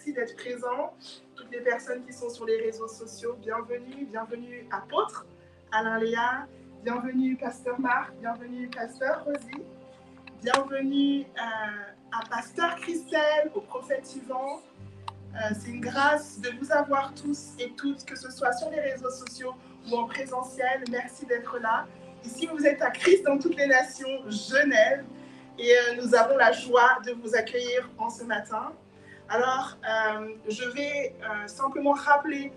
merci d'être présents. Toutes les personnes qui sont sur les réseaux sociaux, bienvenue. Bienvenue apôtre Alain Léa, bienvenue pasteur Marc, bienvenue pasteur Rosie, bienvenue à pasteur Christelle, au prophète Yvan. C'est une grâce de vous avoir tous et toutes, que ce soit sur les réseaux sociaux ou en présentiel. Merci d'être là. Ici, vous êtes à Christ dans toutes les nations, Genève, et nous avons la joie de vous accueillir en ce matin. Alors, je vais simplement rappeler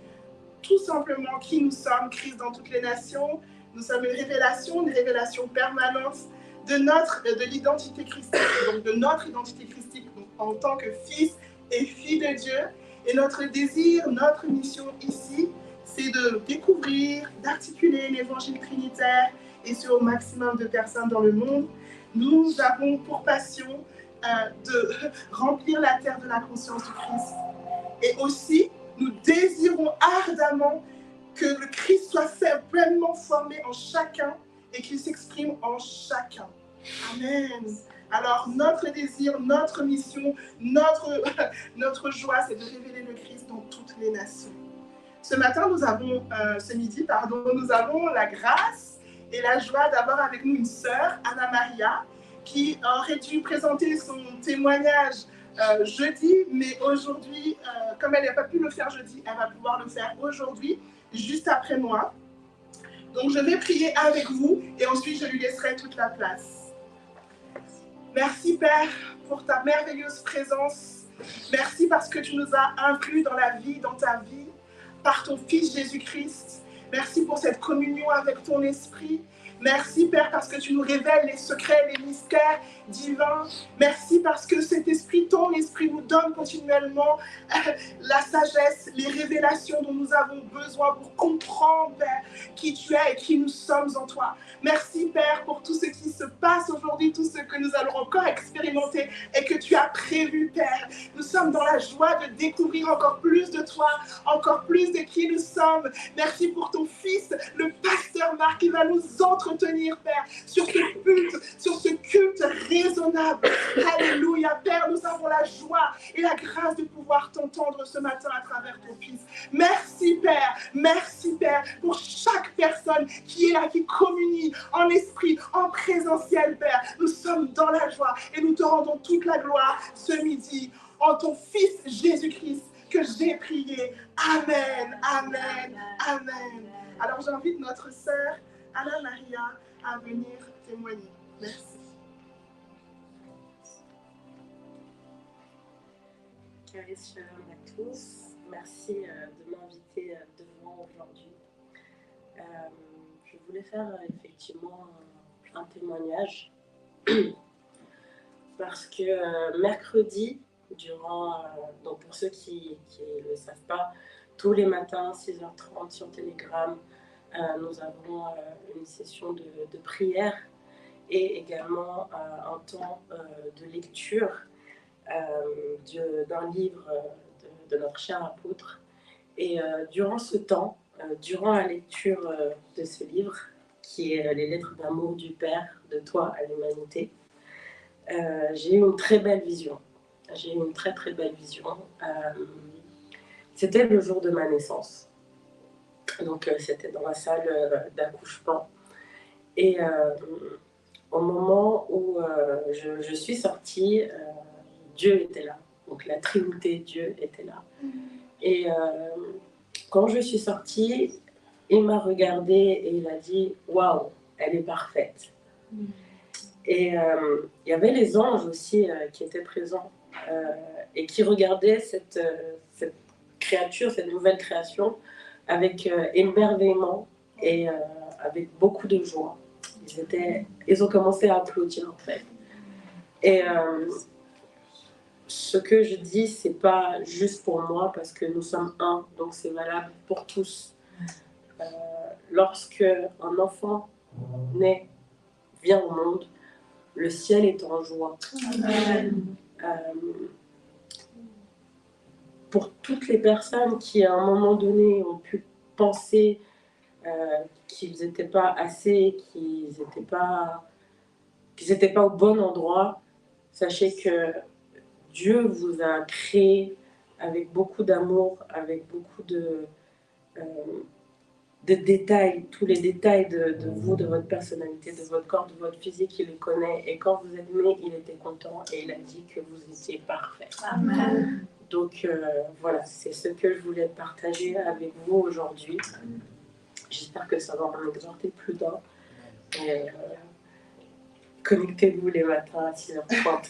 tout simplement qui nous sommes, Christ dans toutes les nations. Nous sommes une révélation permanente de l'identité christique, donc de notre identité christique donc, en tant que fils et filles de Dieu. Et notre désir, notre mission ici, c'est de découvrir, d'articuler l'évangile trinitaire et sur au maximum de personnes dans le monde. Nous avons pour passion de remplir la terre de la conscience du Christ. Et aussi, nous désirons ardemment que le Christ soit pleinement formé en chacun et qu'il s'exprime en chacun. Amen. Alors, notre désir, notre mission, notre joie, c'est de révéler le Christ dans toutes les nations. Ce midi, nous avons la grâce et la joie d'avoir avec nous une sœur, Anna Maria, qui aurait dû présenter son témoignage jeudi, mais aujourd'hui, comme elle n'a pas pu le faire jeudi, elle va pouvoir le faire aujourd'hui, juste après moi. Donc, je vais prier avec vous et ensuite, je lui laisserai toute la place. Merci, Père, pour ta merveilleuse présence. Merci parce que tu nous as inclus dans la vie, dans ta vie, par ton Fils Jésus-Christ. Merci pour cette communion avec ton Esprit. Merci, Père, parce que tu nous révèles les secrets, les mystères divins. Merci parce que cet esprit, ton esprit, nous donne continuellement la sagesse, les révélations dont nous avons besoin pour comprendre, Père, qui tu es et qui nous sommes en toi. Merci, Père, pour tout ce qui se passe aujourd'hui, tout ce que nous allons encore expérimenter et que tu as prévu, Père. Nous sommes dans la joie de découvrir encore plus de toi, encore plus de qui nous sommes. Merci pour ton Fils, le pasteur Marc, qui va nous entretenir, Père, sur ce culte raisonnable. Alléluia, Père, nous avons la joie et la grâce de pouvoir t'entendre ce matin à travers ton Fils. Merci, Père, pour chaque personne qui est là, qui communie en esprit, en présentiel, Père. Nous sommes dans la joie et nous te rendons toute la gloire ce midi en ton Fils Jésus-Christ que j'ai prié. Amen, amen, amen. Alors j'invite notre sœur Anna Maria à venir témoigner. Merci. Charis, shalom à tous. Merci de m'inviter devant aujourd'hui. Je voulais faire effectivement un témoignage parce que mercredi, donc pour ceux qui ne le savent pas, tous les matins, 6h30 sur Telegram, nous avons une session de prière et également un temps de lecture d'un livre de notre cher apôtre. Et durant ce temps, durant la lecture de ce livre, qui est Les lettres d'amour du Père de toi à l'humanité, j'ai eu une très belle vision. J'ai eu une très très belle vision. C'était le jour de ma naissance. Donc c'était dans la salle d'accouchement. Et au moment où je suis sortie, Dieu était là. Donc la Trinité, Dieu était là. Et quand je suis sortie, il m'a regardée et il a dit « Waouh, elle est parfaite ». Et il y avait les anges aussi qui étaient présents et qui regardaient cette créature, cette nouvelle création avec émerveillement et avec beaucoup de joie. Ils ont commencé à applaudir en fait. Et ce que je dis, c'est pas juste pour moi parce que nous sommes un, donc c'est valable pour tous. Lorsque un enfant naît, vient au monde, le ciel est en joie. Pour toutes les personnes qui, à un moment donné, ont pu penser qu'ils n'étaient pas assez, qu'ils n'étaient pas au bon endroit, sachez que Dieu vous a créé avec beaucoup d'amour, avec beaucoup de détails, tous les détails de vous, de votre personnalité, de votre corps, de votre physique, il les connaît. Et quand vous êtes né, il était content et il a dit que vous étiez parfait. Amen. Donc voilà, c'est ce que je voulais partager avec vous aujourd'hui. J'espère que ça va en exhorter plus d'un. Et connectez-vous les matins à 6h30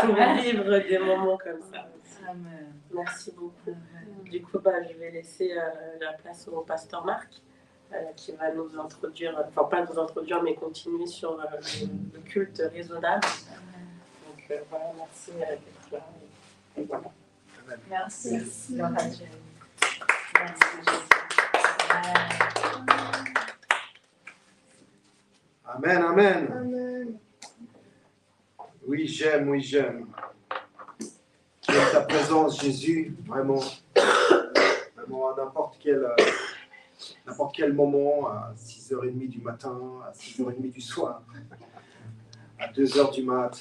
pour vivre des moments comme ça. Amen. Merci beaucoup. Amen. Du coup, je vais laisser la place au pasteur Marc qui va nous introduire, enfin pas nous introduire, mais continuer sur le culte raisonnable. Donc voilà, merci d'être là. Et voilà. Merci. Merci. Merci. Merci. Amen, amen. Amen. Oui, j'aime, oui, j'aime. Qui est ta présence, Jésus, vraiment, vraiment à n'importe quel moment, à 6h30 du matin, à 6h30 du soir, à 2h du mat,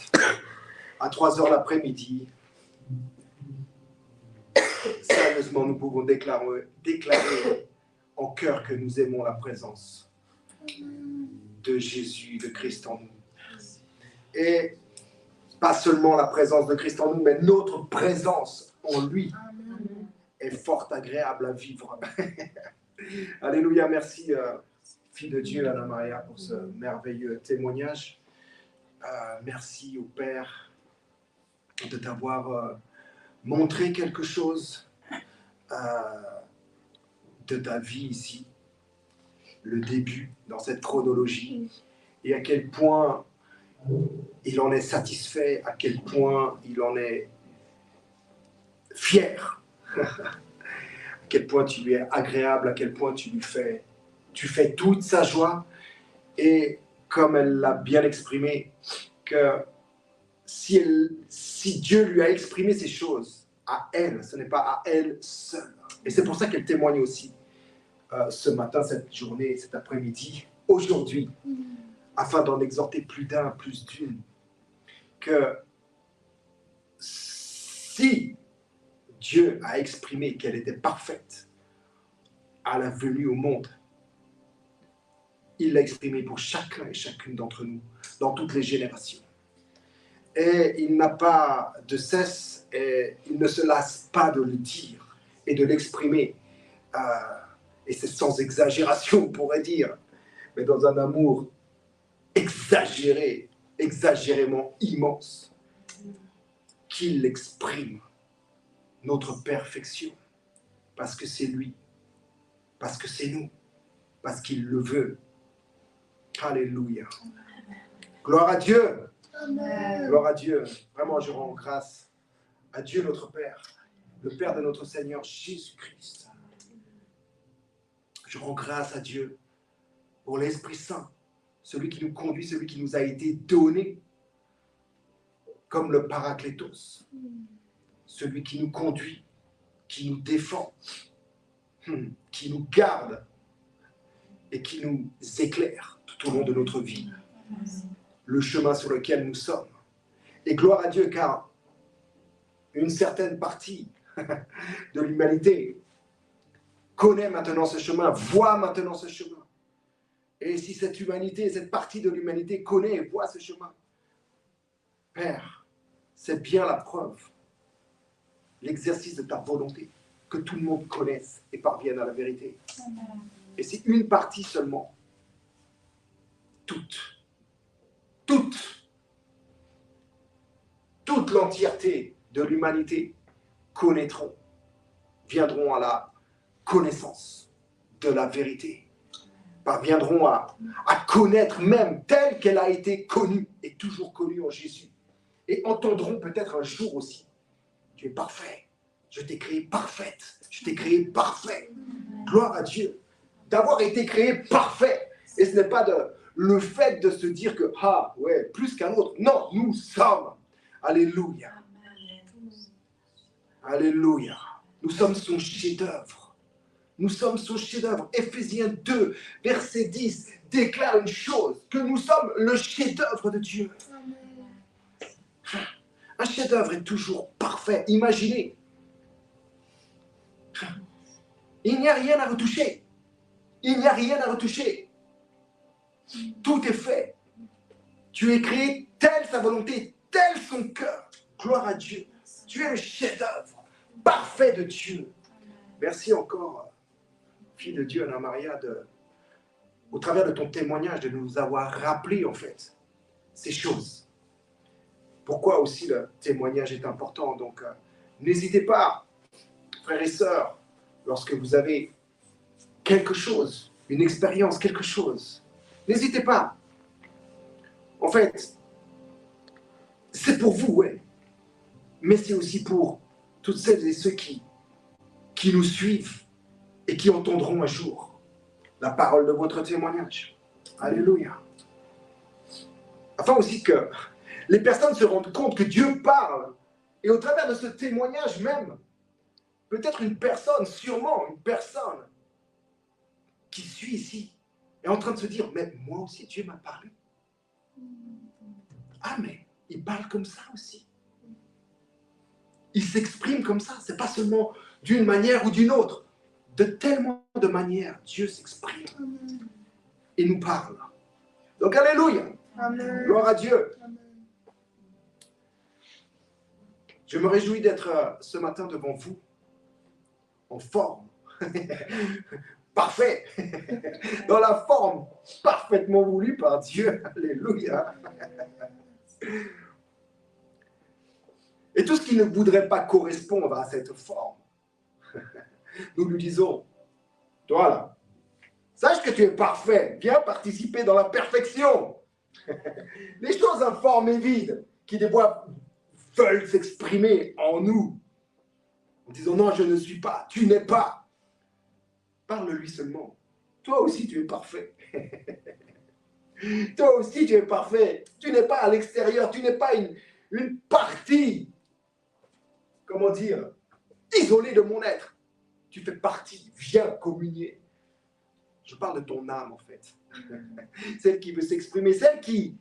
à 3h l'après-midi. Sérieusement, nous pouvons déclarer en cœur que nous aimons la présence de Jésus, de Christ en nous. Et pas seulement la présence de Christ en nous, mais notre présence en lui est fort agréable à vivre. Alléluia, merci, fille de Dieu, Anna Maria, pour ce merveilleux témoignage. Merci au Père de t'avoir montré quelque chose de ta vie ici, le début dans cette chronologie, et à quel point il en est satisfait, à quel point il en est fier, à quel point tu lui es agréable, à quel point tu fais toute sa joie, et comme elle l'a bien exprimé, que si Dieu lui a exprimé ces choses à elle, ce n'est pas à elle seule. Et c'est pour ça qu'elle témoigne aussi ce matin, cette journée, cet après-midi, aujourd'hui, afin d'en exhorter plus d'un, plus d'une, que si Dieu a exprimé qu'elle était parfaite à la venue au monde, il l'a exprimé pour chacun et chacune d'entre nous, dans toutes les générations. Et il n'a pas de cesse, et il ne se lasse pas de le dire et de l'exprimer. Et c'est sans exagération, on pourrait dire, mais dans un amour exagéré, exagérément immense, qu'il exprime notre perfection, parce que c'est lui, parce que c'est nous, parce qu'il le veut. Alléluia. Gloire à Dieu. Amen. Gloire à Dieu. Vraiment, je rends grâce à Dieu notre Père, le Père de notre Seigneur Jésus-Christ. Je rends grâce à Dieu pour l'Esprit Saint, celui qui nous conduit, celui qui nous a été donné comme le Paraclétos, celui qui nous conduit, qui nous défend, qui nous garde et qui nous éclaire tout au long de notre vie, le chemin sur lequel nous sommes. Et gloire à Dieu, car une certaine partie de l'humanité connaît maintenant ce chemin, voit maintenant ce chemin. Et si cette humanité, cette partie de l'humanité connaît et voit ce chemin, Père, c'est bien la preuve, l'exercice de ta volonté, que tout le monde connaisse et parvienne à la vérité. Et c'est une partie seulement. Toute l'entièreté de l'humanité connaîtront, viendront à la connaissance de la vérité, parviendront à connaître même telle qu'elle a été connue et toujours connue en Jésus, et entendront peut-être un jour aussi, tu es parfait, je t'ai créé parfaite, je t'ai créé parfait. Gloire à Dieu d'avoir été créé parfait. Et ce n'est pas le fait de se dire que, ah ouais, plus qu'un autre. Non, nous sommes. Alléluia. Alléluia. Nous sommes son chef-d'œuvre. Nous sommes son chef-d'œuvre. Éphésiens 2, verset 10, déclare une chose, que nous sommes le chef-d'œuvre de Dieu. Un chef-d'œuvre est toujours parfait. Imaginez. Il n'y a rien à retoucher. Il n'y a rien à retoucher. Tout est fait. Tu es créé telle sa volonté, tel son cœur. Gloire à Dieu. Tu es le chef-d'œuvre parfait de Dieu. Merci encore, fille de Dieu, Anna Maria, au travers de ton témoignage, de nous avoir rappelé en fait ces choses. Pourquoi aussi le témoignage est important. Donc, n'hésitez pas, frères et sœurs, lorsque vous avez quelque chose, une expérience, quelque chose, n'hésitez pas. En fait, c'est pour vous, ouais. Mais c'est aussi pour toutes celles et ceux qui nous suivent et qui entendront un jour la parole de votre témoignage. Alléluia. Afin aussi que les personnes se rendent compte que Dieu parle. Et au travers de ce témoignage même, peut-être une personne, sûrement une personne qui suit ici, est en train de se dire, mais moi aussi Dieu m'a parlé. Ah mais il parle comme ça aussi. Il s'exprime comme ça. C'est pas seulement d'une manière ou d'une autre. De tellement de manières, Dieu s'exprime et nous parle. Donc alléluia. Amen. Gloire à Dieu. Amen. Je me réjouis d'être ce matin devant vous, en forme, parfait, dans la forme parfaitement voulue par Dieu. Alléluia. Et tout ce qui ne voudrait pas correspondre à cette forme, nous lui disons, toi là, sache que tu es parfait, viens participer dans la perfection. Les choses informes et vides qui des fois veulent s'exprimer en nous, en disant non, je ne suis pas, tu n'es pas. Parle-lui seulement. Toi aussi, tu es parfait. Toi aussi, tu es parfait. Tu n'es pas à l'extérieur, tu n'es pas une partie, comment dire, isolée de mon être. Tu fais partie, viens communier. Je parle de ton âme, en fait. Celle qui veut s'exprimer, celle qui...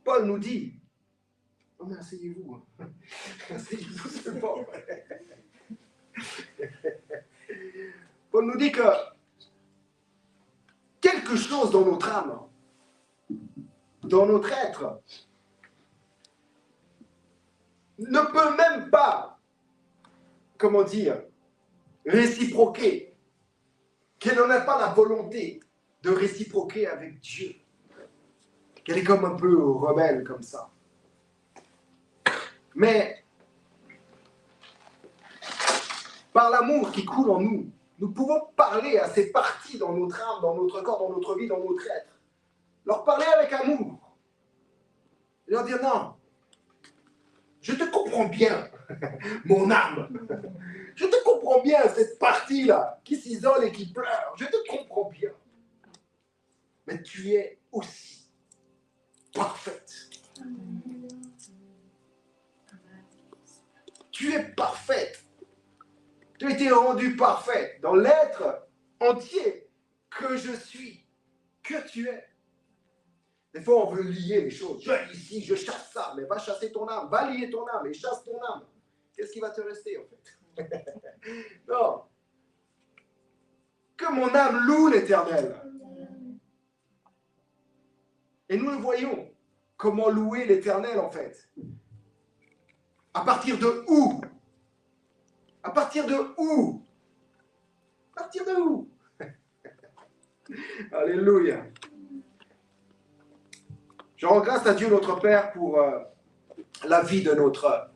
Paul nous dit, oh mais asseyez-vous. Asseyez-vous seulement. Paul nous dit que quelque chose dans notre âme, dans notre être, ne peut même pas, comment dire, réciproquer, qu'elle n'en a pas la volonté de réciproquer avec Dieu, qu'elle est comme un peu rebelle comme ça. Mais par l'amour qui coule en nous, nous pouvons parler à ces parties dans notre âme, dans notre corps, dans notre vie, dans notre être. Leur parler avec amour. Et leur dire non, je te comprends bien, mon âme. Je te comprends bien, cette partie-là, qui s'isole et qui pleure. Je te comprends bien. Mais tu es aussi parfaite. Tu es parfaite. Tu as été rendu parfait dans l'être entier que je suis, que tu es. Des fois, on veut lier les choses. Je vais ici, je chasse ça, mais va chasser ton âme. Va lier ton âme et chasse ton âme. Qu'est-ce qui va te rester, en fait? Non. Que mon âme loue l'Éternel. Et nous le voyons. Comment louer l'Éternel, en fait? À partir de où? À partir de où? À partir de où? Alléluia. Je rends grâce à Dieu notre Père pour la vie de notre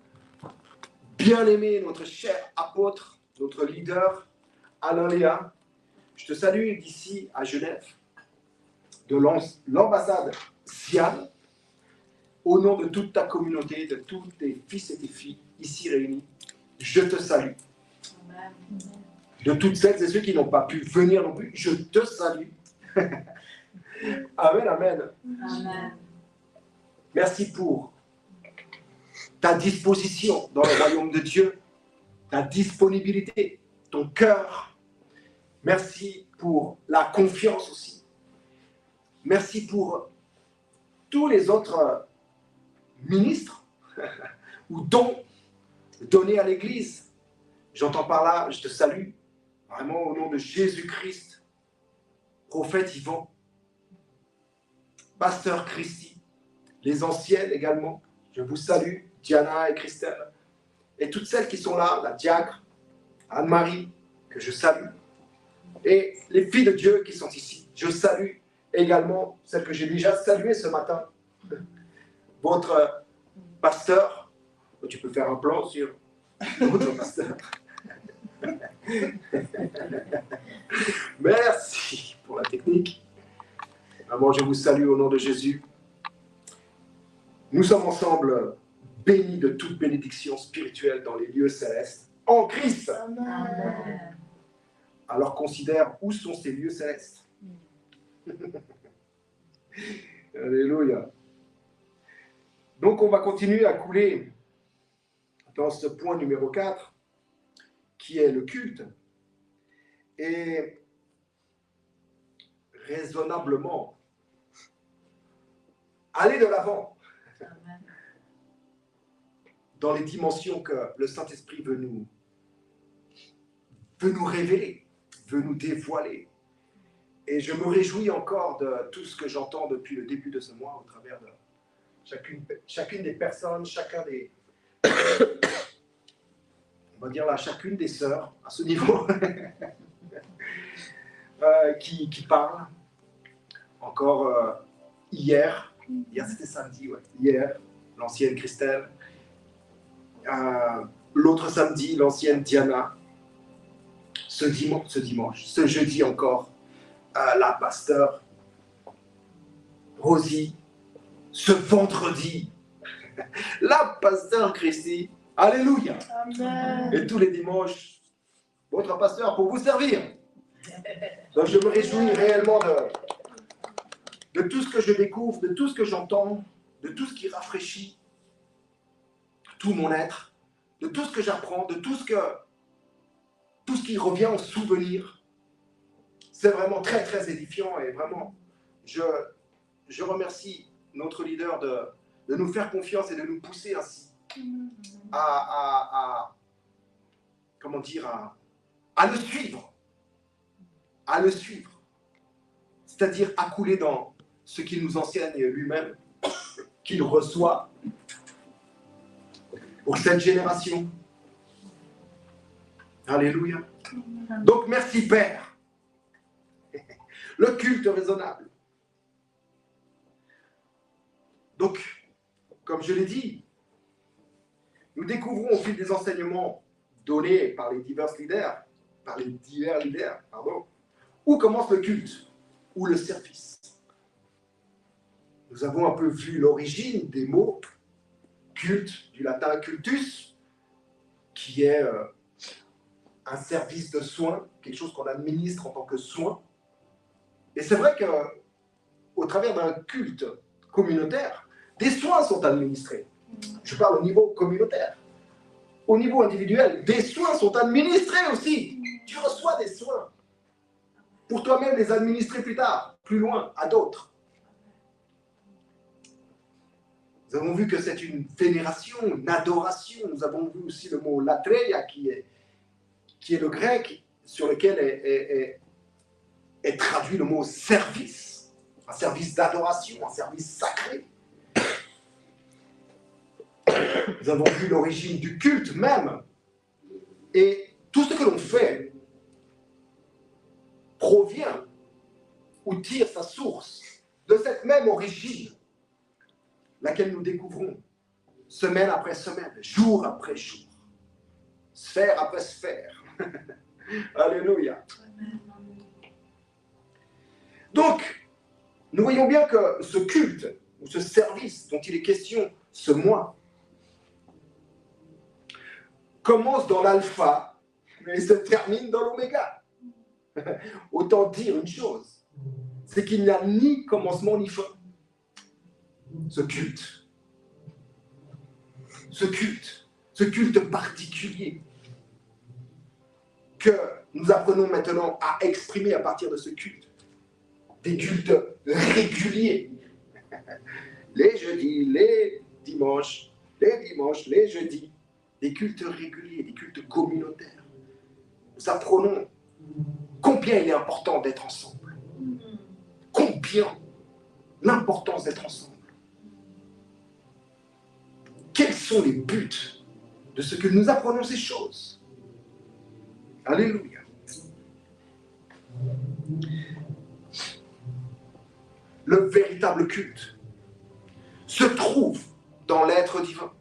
bien-aimé, notre cher apôtre, notre leader, Alain Léa. Je te salue d'ici à Genève, de l'ambassade Siam, au nom de toute ta communauté, de tous tes fils et tes filles ici réunis. Je te salue. Amen. De toutes celles et ceux qui n'ont pas pu venir non plus, je te salue. Amen, amen. Amen. Merci pour ta disposition dans le royaume de Dieu, ta disponibilité, ton cœur. Merci pour la confiance aussi. Merci pour tous les autres ministre ou don donné à l'Église. J'entends par là, je te salue, vraiment au nom de Jésus-Christ, prophète Yvan, pasteur Christy, les anciennes également, je vous salue, Diana et Christelle, et toutes celles qui sont là, la diacre, Anne-Marie, que je salue, et les filles de Dieu qui sont ici. Je salue également celles que j'ai déjà saluées ce matin, votre pasteur. Tu peux faire un plan sur votre pasteur. Merci pour la technique. Vraiment, je vous salue au nom de Jésus. Nous sommes ensemble bénis de toute bénédiction spirituelle dans les lieux célestes, en Christ. Amen. Alors considère où sont ces lieux célestes. Alléluia. Donc on va continuer à couler dans ce point numéro 4, qui est le culte. Et raisonnablement, aller de l'avant Amen. dans les dimensions que le Saint-Esprit veut nous révéler, veut nous dévoiler. Et je me réjouis encore de tout ce que j'entends depuis le début de ce mois, au travers de chacune des personnes, chacun des... on va dire là, chacune des sœurs, à ce niveau, qui parlent. Encore hier c'était samedi, ouais. Hier, l'ancienne Christelle. L'autre samedi, l'ancienne Diana. Ce dimanche, ce jeudi encore, la pasteur Rosie. Ce vendredi, la pasteur Christy. Alléluia. Amen. Et tous les dimanches, votre pasteur pour vous servir. Donc je me réjouis réellement de tout ce que je découvre, de tout ce que j'entends, de tout ce qui rafraîchit tout mon être, de tout ce que j'apprends, de tout ce qui revient en souvenir. C'est vraiment très très édifiant et vraiment je remercie notre leader de nous faire confiance et de nous pousser ainsi à le suivre, c'est-à-dire à couler dans ce qu'il nous enseigne lui-même, qu'il reçoit pour cette génération. Alléluia. Donc merci Père. Le culte raisonnable. Donc, comme je l'ai dit, nous découvrons au fil des enseignements donnés par les divers leaders, où commence le culte, ou le service. Nous avons un peu vu l'origine des mots culte, du latin cultus, qui est un service de soins, quelque chose qu'on administre en tant que soin. Et c'est vrai qu'au travers d'un culte communautaire, des soins sont administrés. Je parle au niveau communautaire. Au niveau individuel, des soins sont administrés aussi. Tu reçois des soins pour toi-même les administrer plus tard, plus loin, à d'autres. Nous avons vu que c'est une vénération, une adoration. Nous avons vu aussi le mot latreia, qui est le grec, sur lequel est traduit le mot service. Un service d'adoration, un service sacré. Nous avons vu l'origine du culte même. Et tout ce que l'on fait provient ou tire sa source de cette même origine, laquelle nous découvrons semaine après semaine, jour après jour, sphère après sphère. Alléluia. Donc, nous voyons bien que ce culte, ou ce service dont il est question ce mois, commence dans l'alpha, mais se termine dans l'oméga. Autant dire une chose, c'est qu'il n'y a ni commencement ni fin. Ce culte particulier que nous apprenons maintenant à exprimer à partir de ce culte. Des cultes réguliers. Les jeudis, les dimanches, les jeudis, des cultes réguliers, des cultes communautaires. Nous apprenons combien il est important d'être ensemble. Combien l'importance d'être ensemble. Quels sont les buts de ce que nous apprenons ces choses? Alléluia. Le véritable culte se trouve dans l'être divin.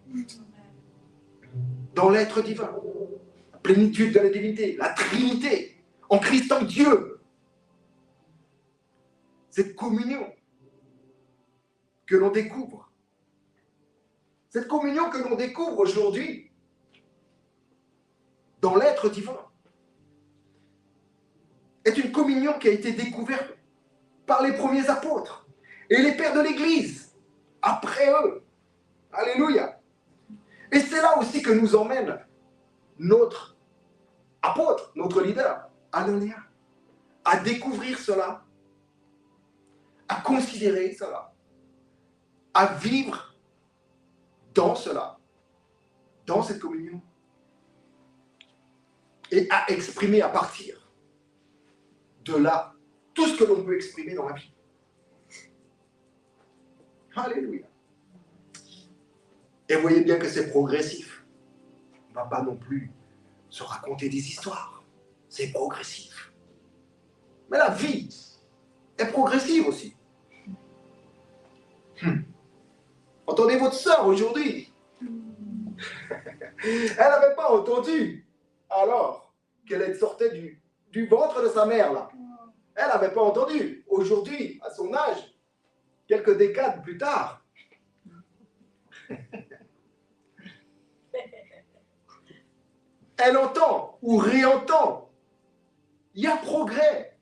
Dans l'être divin. La plénitude de la divinité, la Trinité, en Christ en Dieu. Cette communion que l'on découvre. Cette communion que l'on découvre aujourd'hui dans l'être divin est une communion qui a été découverte par les premiers apôtres et les pères de l'Église après eux. Alléluia. Et c'est là aussi que nous emmène notre apôtre, notre leader, Ananéa, à découvrir cela, à considérer cela, à vivre dans cela, dans cette communion, et à exprimer à partir de là tout ce que l'on peut exprimer dans la vie. Alléluia. Et vous voyez bien que c'est progressif. On ne va pas non plus se raconter des histoires. C'est progressif. Mais la vie est progressive aussi. Entendez votre sœur aujourd'hui. Elle n'avait pas entendu alors qu'elle sortait du ventre de sa mère là. Elle n'avait pas entendu. Aujourd'hui, à son âge, quelques décades plus tard, elle entend ou réentend. Il y a progrès.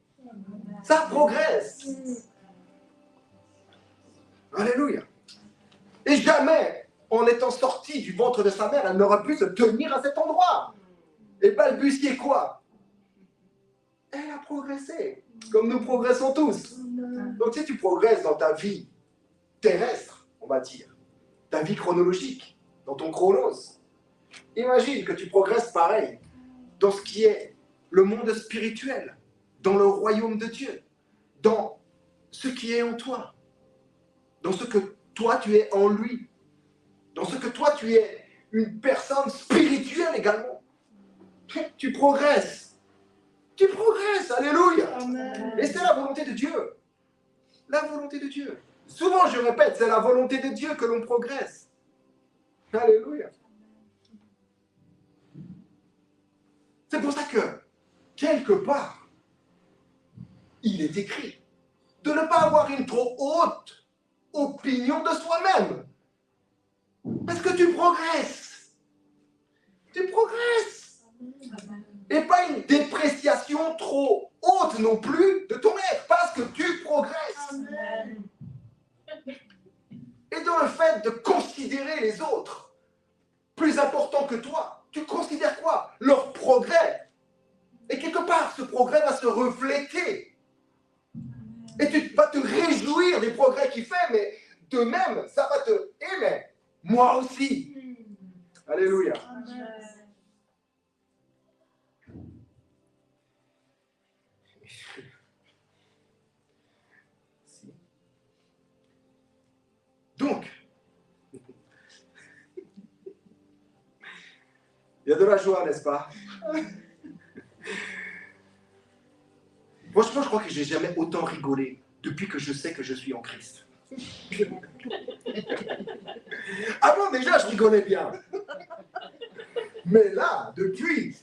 Ça progresse. Alléluia. Et jamais, en étant sortie du ventre de sa mère, elle n'aura pu se tenir à cet endroit. Et balbutier quoi? Elle a progressé, comme nous progressons tous. Donc si tu progresses dans ta vie terrestre, on va dire, ta vie chronologique, dans ton chronos, imagine que tu progresses pareil dans ce qui est le monde spirituel, dans le royaume de Dieu, dans ce qui est en toi, dans ce que toi tu es en lui, dans ce que toi tu es une personne spirituelle également. Tu progresses. Tu progresses, alléluia. Amen. Et c'est la volonté de Dieu. La volonté de Dieu. Souvent je répète, c'est la volonté de Dieu que l'on progresse. Alléluia. C'est pour ça que, quelque part, il est écrit de ne pas avoir une trop haute opinion de soi-même. Parce que tu progresses. Tu progresses. Et pas une dépréciation trop haute non plus de ton être, parce que tu progresses. Amen. Et dans le fait de considérer les autres plus importants que toi, tu considères quoi? Leur progrès. Et quelque part, ce progrès va se refléter. Et tu vas te réjouir des progrès qu'il fait, mais de même, ça va te... Eh mais, moi aussi. Alléluia. Amen. Donc, il y a de la joie, n'est-ce pas? Franchement, je crois que je n'ai jamais autant rigolé depuis que je sais que je suis en Christ. Avant, déjà, je rigolais bien. Mais là, depuis,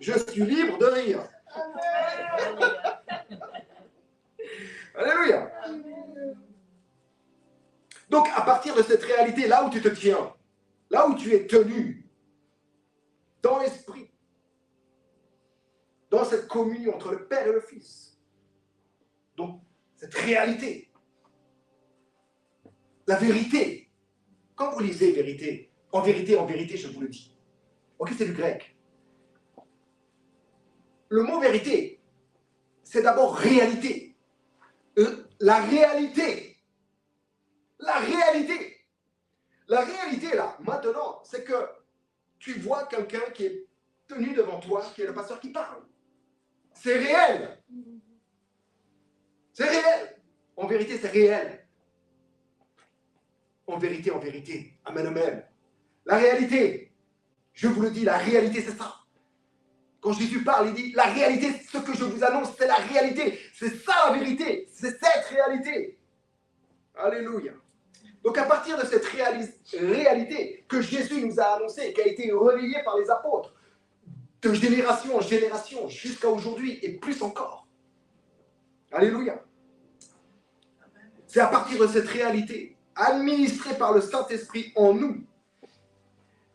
je suis libre de rire. Alléluia. Donc, à partir de cette réalité, là où tu te tiens, là où tu es tenu, dans l'esprit, dans cette communion entre le Père et le Fils, donc cette réalité, la vérité, quand vous lisez vérité, en vérité, je vous le dis, ok, c'est du grec. Le mot vérité, c'est d'abord réalité. La réalité, La réalité, là, maintenant, c'est que tu vois quelqu'un qui est tenu devant toi, qui est le pasteur qui parle. C'est réel. C'est réel. En vérité, c'est réel. En vérité, en vérité. Amen, amen. La réalité, je vous le dis, la réalité, c'est ça. Quand Jésus parle, il dit, la réalité, ce que je vous annonce, c'est la réalité. C'est ça la vérité. C'est cette réalité. Alléluia. Donc à partir de cette réalité que Jésus nous a annoncée, qui a été relayée par les apôtres, de génération en génération, jusqu'à aujourd'hui, et plus encore. Alléluia. C'est à partir de cette réalité, administrée par le Saint-Esprit en nous,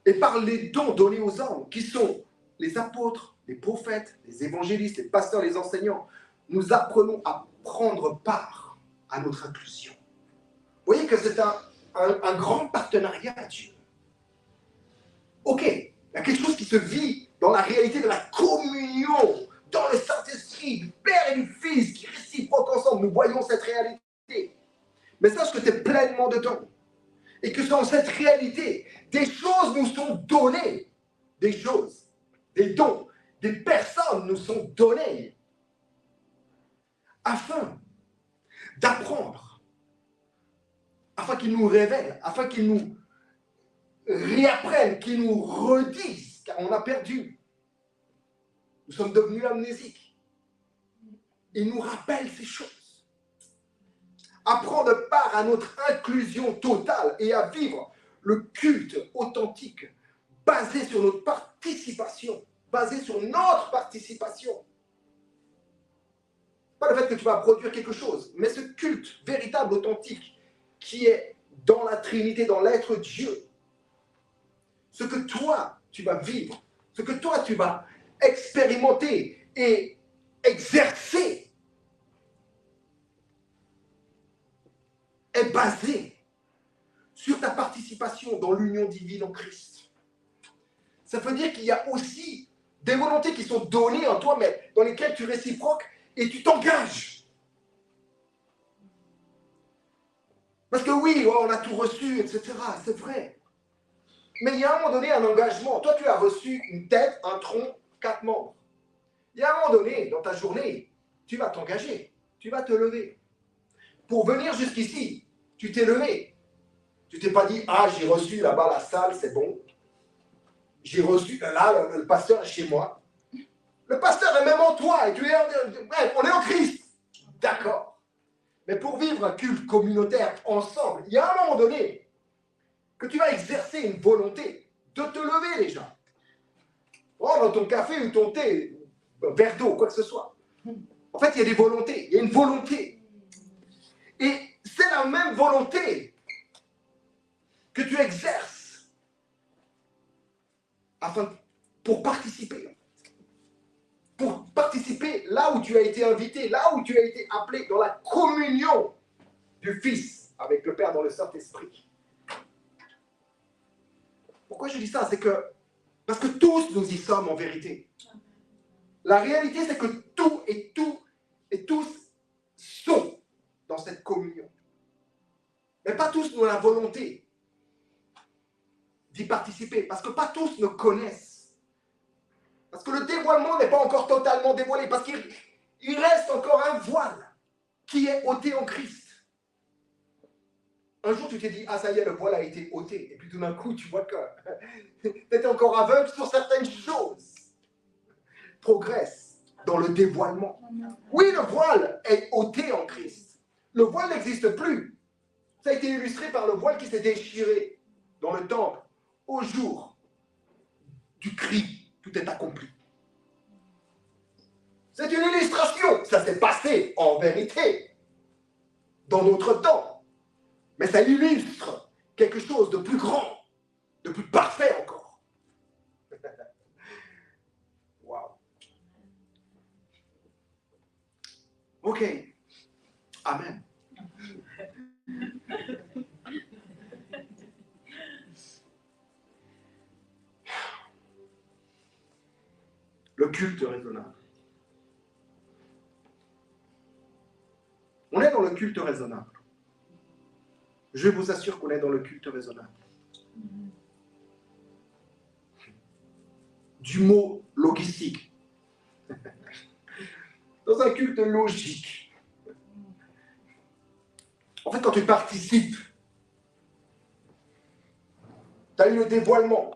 et par les dons donnés aux hommes, qui sont les apôtres, les prophètes, les évangélistes, les pasteurs, les enseignants, nous apprenons à prendre part à notre inclusion. Vous voyez que c'est un grand partenariat à Dieu. Ok, il y a quelque chose qui se vit dans la réalité de la communion, dans le Saint-Esprit, du Père et du Fils, qui réciproquent ensemble. Nous voyons cette réalité. Mais sache que tu es pleinement dedans. Et que dans cette réalité, des choses nous sont données. Des choses, des dons, des personnes nous sont données afin d'apprendre, afin qu'ils nous révèlent, afin qu'ils nous réapprennent, qu'ils nous redisent, car on a perdu. Nous sommes devenus amnésiques. Ils nous rappellent ces choses. Apprendre part à notre inclusion totale et à vivre le culte authentique basé sur notre participation. Basé sur notre participation. Pas le fait que tu vas produire quelque chose, mais ce culte véritable, authentique, qui est dans la Trinité, dans l'être Dieu. Ce que toi, tu vas vivre, ce que toi, tu vas expérimenter et exercer est basé sur ta participation dans l'union divine en Christ. Ça veut dire qu'il y a aussi des volontés qui sont données en toi, mais dans lesquelles tu réciproques et tu t'engages. Parce que oui, on a tout reçu, etc. C'est vrai. Mais il y a à un moment donné un engagement. Toi, tu as reçu une tête, un tronc, 4 membres. Il y a un moment donné, dans ta journée, tu vas t'engager. Tu vas te lever. Pour venir jusqu'ici, tu t'es levé. Tu t'es pas dit, ah, j'ai reçu là-bas la salle, c'est bon. J'ai reçu, là, le pasteur est chez moi. Le pasteur est même en toi et tu es bref, on est en Christ. D'accord. Mais pour vivre un culte communautaire ensemble, il y a un moment donné que tu vas exercer une volonté de te lever déjà. Oh, dans ton café ou ton thé, un verre d'eau, quoi que ce soit. En fait, il y a des volontés, il y a une volonté. Et c'est la même volonté que tu exerces pour participer. Pour participer là où tu as été invité, là où tu as été appelé, dans la communion du Fils avec le Père dans le Saint-Esprit. Pourquoi je dis ça? C'est que, parce que tous nous y sommes en vérité. La réalité, c'est que tout et tous sont dans cette communion. Mais pas tous ont la volonté d'y participer, parce que pas tous ne connaissent. Parce que le dévoilement n'est pas encore totalement dévoilé, parce qu'il reste encore un voile qui est ôté en Christ. Un jour, tu t'es dit, ah ça y est, le voile a été ôté. Et puis tout d'un coup, tu vois que tu étais encore aveugle sur certaines choses. Progresse dans le dévoilement. Oui, le voile est ôté en Christ. Le voile n'existe plus. Ça a été illustré par le voile qui s'est déchiré dans le temple au jour du cri, tout est accompli. C'est une illustration, ça s'est passé en vérité dans notre temps. Mais ça illustre quelque chose de plus grand, de plus parfait encore. Waouh. Ok. Amen. Le culte raisonnable. On est dans le culte raisonnable. Je vous assure qu'on est dans le culte raisonnable. du mot logistique. Dans un culte logique. En fait, quand tu participes, tu as eu le dévoilement,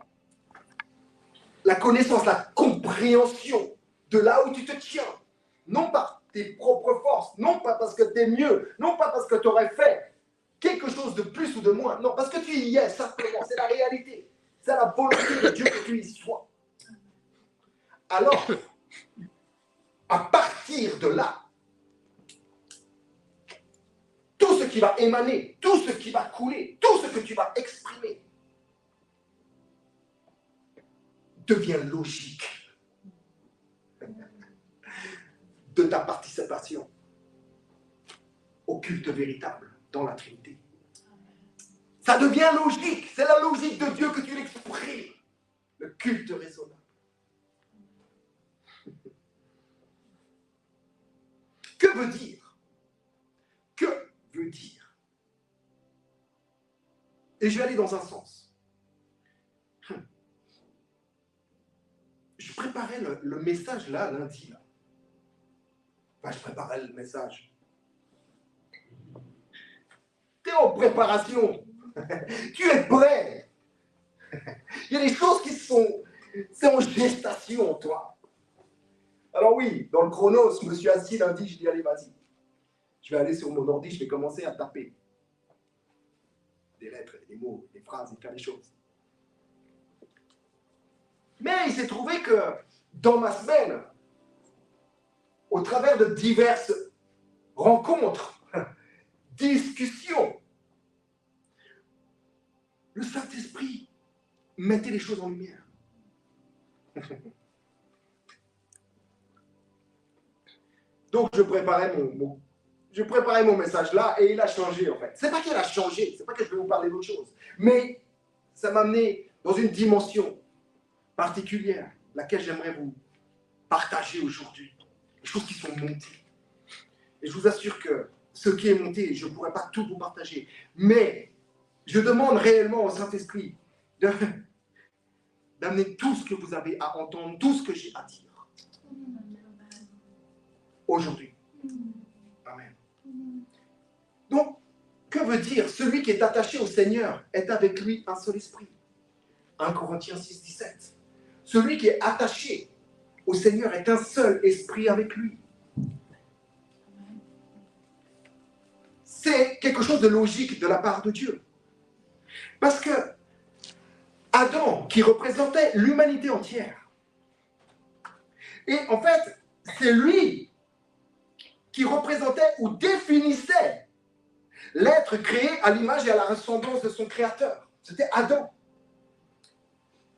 la connaissance, la compréhension de là où tu te tiens. Non par tes propres forces, non pas parce que tu es mieux, non pas parce que tu aurais fait quelque chose de plus ou de moins, non, parce que tu y es simplement, c'est la réalité, c'est la volonté de Dieu que tu y sois. Alors, à partir de là, tout ce qui va émaner, tout ce qui va couler, tout ce que tu vas exprimer devient logique de ta participation au culte véritable dans la Trinité. Ça devient logique, c'est la logique de Dieu que tu l'exprimes, le culte raisonnable. Que veut dire? Que veut dire? Et je vais aller dans un sens. Je préparais le message là, lundi. Là. Enfin, je préparais le message. Tu es en préparation. Tu es prêt. Il y a des choses qui sont... C'est en gestation, toi. Alors oui, dans le chronos, je me suis assis lundi, je dis, allez, vas-y. Je vais aller sur mon ordi, je vais commencer à taper. Des lettres, des mots, des phrases, et faire des choses. Mais il s'est trouvé que dans ma semaine, au travers de diverses rencontres, discussions, le Saint-Esprit mettait les choses en lumière. Donc je préparais mon message là et il a changé en fait. C'est pas qu'il a changé, c'est pas que je vais vous parler d'autre chose, mais ça m'a amené dans une dimension particulière, laquelle j'aimerais vous partager aujourd'hui. Les choses qui sont montées. Et je vous assure que ce qui est monté, je ne pourrais pas tout vous partager. Mais je demande réellement au Saint-Esprit d'amener tout ce que vous avez à entendre, tout ce que j'ai à dire. Aujourd'hui. Amen. Donc, que veut dire celui qui est attaché au Seigneur est avec lui un seul esprit? 1 Corinthiens 6, 17. Celui qui est attaché au Seigneur est un seul esprit avec lui. C'est quelque chose de logique de la part de Dieu. Parce que Adam, qui représentait l'humanité entière, et en fait, c'est lui qui représentait ou définissait l'être créé à l'image et à la ressemblance de son Créateur. C'était Adam.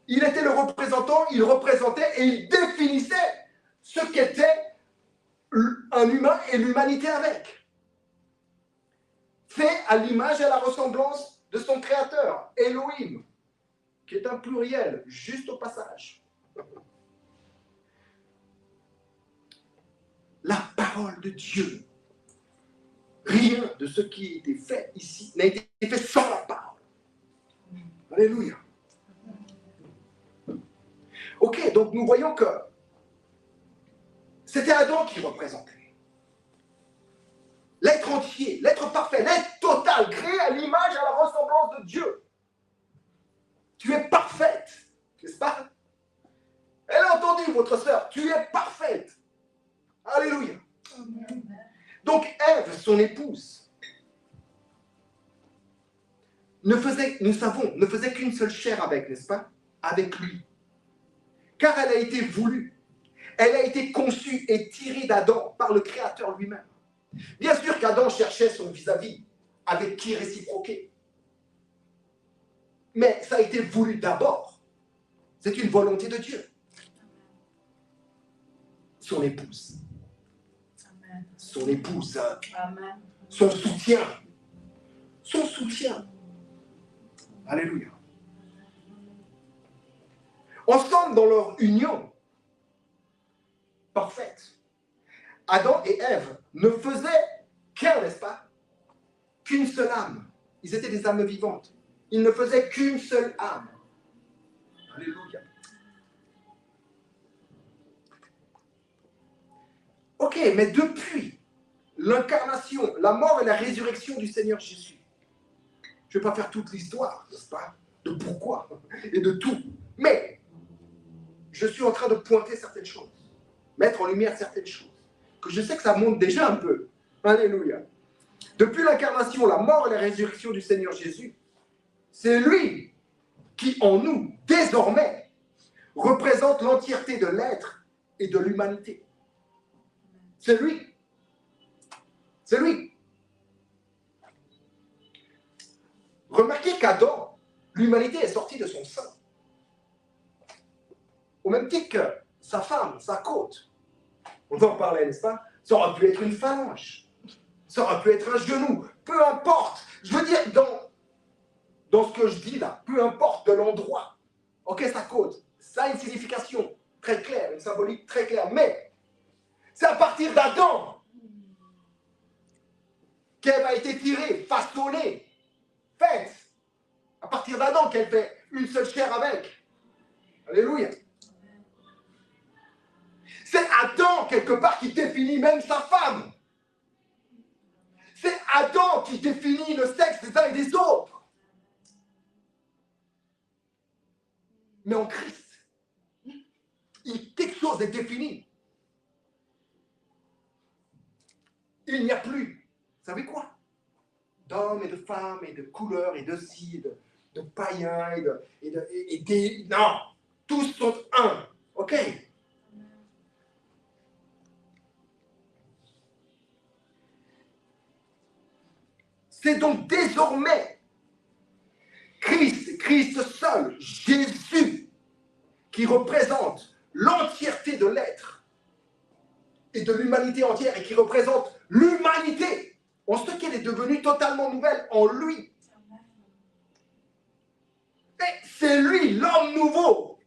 Il était le représentant, il représentait et il définissait ce qu'était un humain et l'humanité avec. Fait à l'image et à la ressemblance de son Créateur, Elohim, qui est un pluriel, juste au passage. La parole de Dieu. Rien de ce qui a été fait ici n'a été fait sans la parole. Alléluia. Ok, donc nous voyons que c'était Adam qui représentait. L'être entier, l'être parfait, l'être total, créé à l'image et à la ressemblance de Dieu. Tu es parfaite, n'est-ce pas? Elle a entendu, votre sœur, tu es parfaite. Alléluia. Donc Ève, son épouse, ne faisait qu'une seule chair avec, n'est-ce pas? Avec lui. Car elle a été voulue. Elle a été conçue et tirée d'Adam par le Créateur lui-même. Bien sûr qu'Adam cherchait son vis-à-vis avec qui réciproquer. Mais ça a été voulu d'abord. C'est une volonté de Dieu. Son épouse. Son épouse. Amen. Son soutien. Son soutien. Alléluia. Ensemble dans leur union parfaite, Adam et Ève ne faisaient qu'un, n'est-ce pas? Qu'une seule âme. Ils étaient des âmes vivantes. Ils ne faisaient qu'une seule âme. Alléluia. Ok, mais depuis l'incarnation, la mort et la résurrection du Seigneur Jésus, je ne vais pas faire toute l'histoire, n'est-ce pas, de pourquoi et de tout. Mais je suis en train de pointer certaines choses, mettre en lumière certaines choses, que je sais que ça monte déjà un peu. Alléluia. Depuis l'incarnation, la mort et la résurrection du Seigneur Jésus, c'est lui qui, en nous, désormais, représente l'entièreté de l'être et de l'humanité. C'est lui. C'est lui. Remarquez qu'Adam, l'humanité est sortie de son sein. Au même titre que sa femme, sa côte. On en parlait, n'est-ce pas? Ça aurait pu être une phalange. Ça aurait pu être un genou. Peu importe. Je veux dire, dans ce que je dis là, peu importe de l'endroit. Ok, sa côte. Ça a une signification très claire, une symbolique très claire. Mais c'est à partir d'Adam qu'elle a été tirée, façonnée, faite. À partir d'Adam qu'elle fait une seule chair avec. Alléluia. C'est Adam, quelque part, qui définit même sa femme. C'est Adam qui définit le sexe des uns et des autres. Mais en Christ, quelque chose est défini. Il n'y a plus, vous savez quoi? D'hommes et de femmes et de couleurs et de ci, de païens et des... Non, tous sont un. Ok? C'est donc désormais Christ seul, Jésus, qui représente l'entièreté de l'être et de l'humanité entière et qui représente l'humanité en ce qu'elle est devenue totalement nouvelle en lui. Et c'est lui, l'homme nouveau.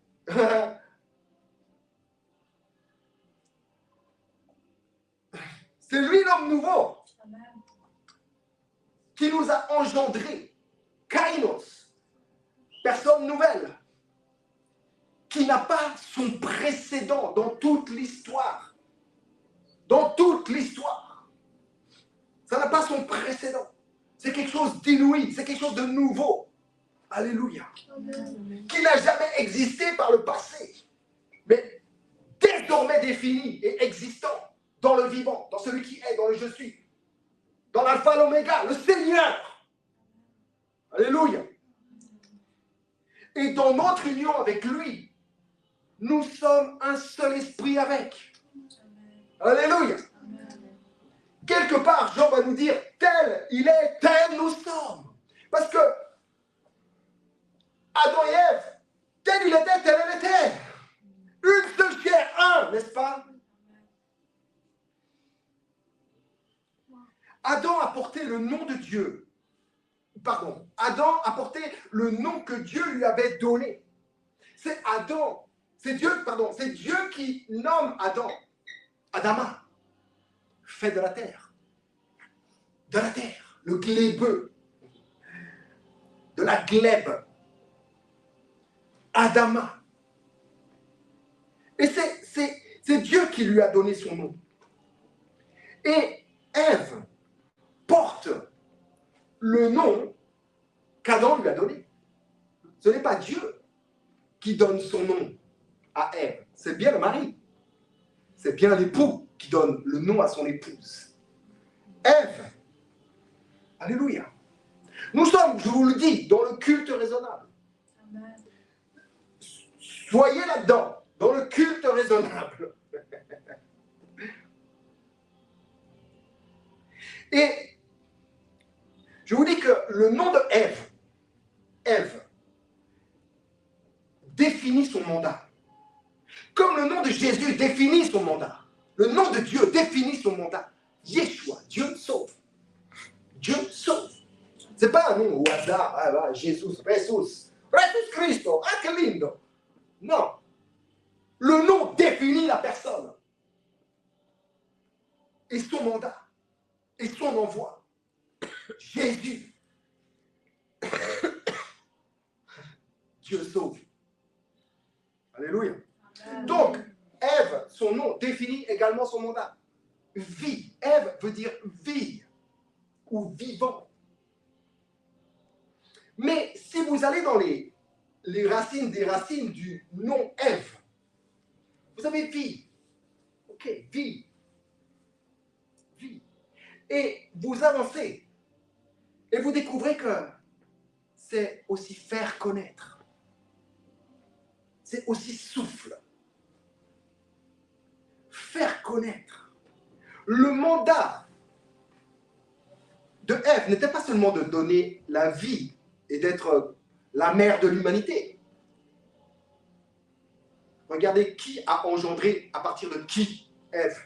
C'est lui l'homme nouveau qui nous a engendrés. Kainos, personne nouvelle, qui n'a pas son précédent dans toute l'histoire. Dans toute l'histoire. Ça n'a pas son précédent. C'est quelque chose d'inouï, c'est quelque chose de nouveau. Alléluia. Amen. Qui n'a jamais existé par le passé, mais désormais défini et existant dans le vivant, dans celui qui est, dans le je suis, dans l'alpha, l'oméga, le Seigneur. Alléluia. Et dans notre union avec lui, nous sommes un seul esprit avec. Alléluia. Quelque part, Jean va nous dire, tel il est, tel nous sommes. Parce que Adam et Ève, tel il était, tel elle était. Une seule chair, un, n'est-ce pas? Adam a porté le nom de Dieu. Pardon, Adam a porté le nom que Dieu lui avait donné. C'est Adam, c'est Dieu qui nomme Adam. Adama, fait de la terre, le glébeux, de la glèbe. Adama. Et c'est Dieu qui lui a donné son nom. Et Ève porte le nom qu'Adam lui a donné. Ce n'est pas Dieu qui donne son nom à Ève, c'est bien le mari. C'est bien l'époux qui donne le nom à son épouse. Ève, alléluia. Nous sommes, je vous le dis, dans le culte raisonnable. Amen. Soyez là-dedans, dans le culte raisonnable. Et je vous dis que le nom de Ève, définit son mandat. Comme le nom de Jésus définit son mandat. Le nom de Dieu définit son mandat. Yeshua, Dieu sauve. Dieu sauve. Ce n'est pas un nom au hasard. Ah, là, Jésus Christo, ah, que lindo. Non. Le nom définit la personne. Et son mandat. Et son envoi. Jésus. Dieu sauve. Alléluia. Amen. Donc, Ève, son nom définit également son mandat. vie. Ève veut dire vie ou vivant. Mais si vous allez dans les racines des racines du nom Ève, vous avez vie. Ok, vie. Vie. Et vous avancez et vous découvrez que c'est aussi faire connaître. C'est aussi souffle. Faire connaître. Le mandat de Ève n'était pas seulement de donner la vie et d'être la mère de l'humanité. Regardez qui a engendré à partir de qui Ève.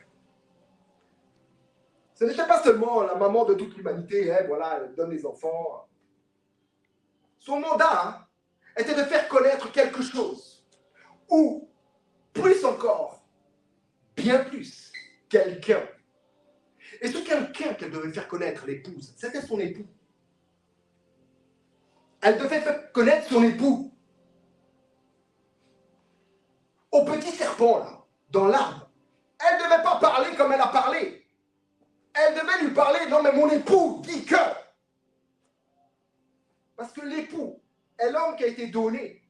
Ce n'était pas seulement la maman de toute l'humanité, Ève, voilà, elle donne les enfants. Son mandat était de faire connaître quelque chose. Ou, plus encore, bien plus, quelqu'un. Et ce quelqu'un qu'elle devait faire connaître, l'épouse, c'était son époux. Elle devait faire connaître son époux. Au petit serpent, là, dans l'arbre. Elle ne devait pas parler comme elle a parlé. Elle devait lui parler, non mais mon époux dit que. Parce que l'époux est l'homme qui a été donné.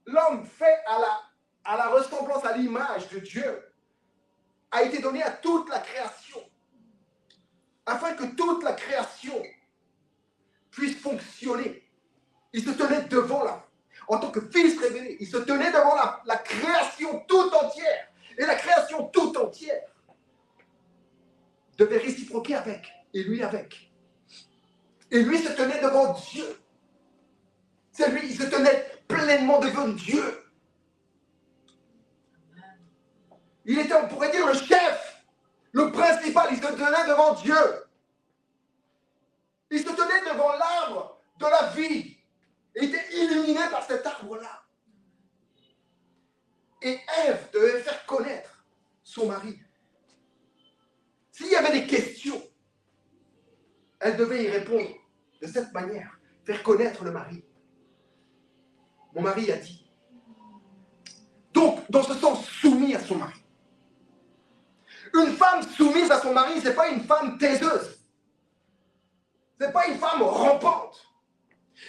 L'homme fait à la ressemblance, à l'image de Dieu, a été donné à toute la création. Afin que toute la création puisse fonctionner. Il se tenait devant en tant que fils révélé, il se tenait devant la création tout entière. Et la création tout entière devait réciproquer avec, et lui avec. Et lui se tenait devant Dieu. C'est lui, il se tenait pleinement devant Dieu. Il était, on pourrait dire, le chef, le principal, il se tenait devant Dieu. Il se tenait devant l'arbre de la vie. Il était illuminé par cet arbre-là. Et Ève devait faire connaître son mari. S'il y avait des questions, elle devait y répondre de cette manière, faire connaître le mari. Mon mari a dit. Donc, dans ce sens, soumis à son mari. Une femme soumise à son mari, ce n'est pas une femme taiseuse. Ce n'est pas une femme rampante.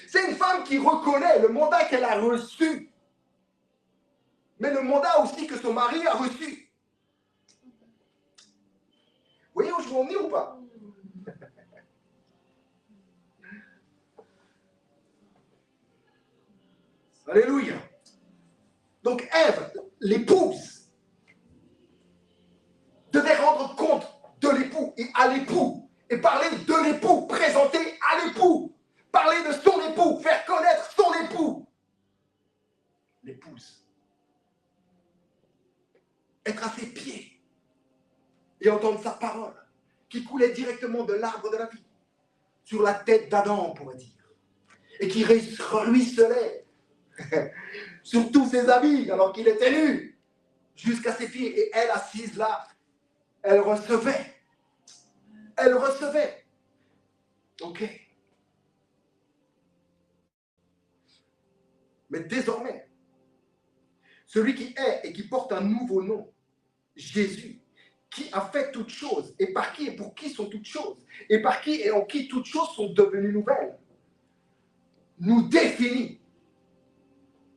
C'est une femme qui reconnaît le mandat qu'elle a reçu, mais le mandat aussi que son mari a reçu. Vous voyez où je veux en venir ou pas? Alléluia. Donc Ève, l'épouse, devait rendre compte de l'époux et à l'époux, et parler de l'époux, présenter à l'époux, parler de son époux, faire connaître son époux. L'épouse. Être à ses pieds et entendre sa parole qui coulait directement de l'arbre de la vie sur la tête d'Adam, on pourrait dire, et qui ruisselait sur tous ses habits alors qu'il était nu jusqu'à ses pieds. Et elle, assise là, elle recevait. Elle recevait. Ok. Mais désormais, celui qui est et qui porte un nouveau nom, Jésus, qui a fait toutes choses, et par qui et pour qui sont toutes choses, et par qui et en qui toutes choses sont devenues nouvelles, nous définit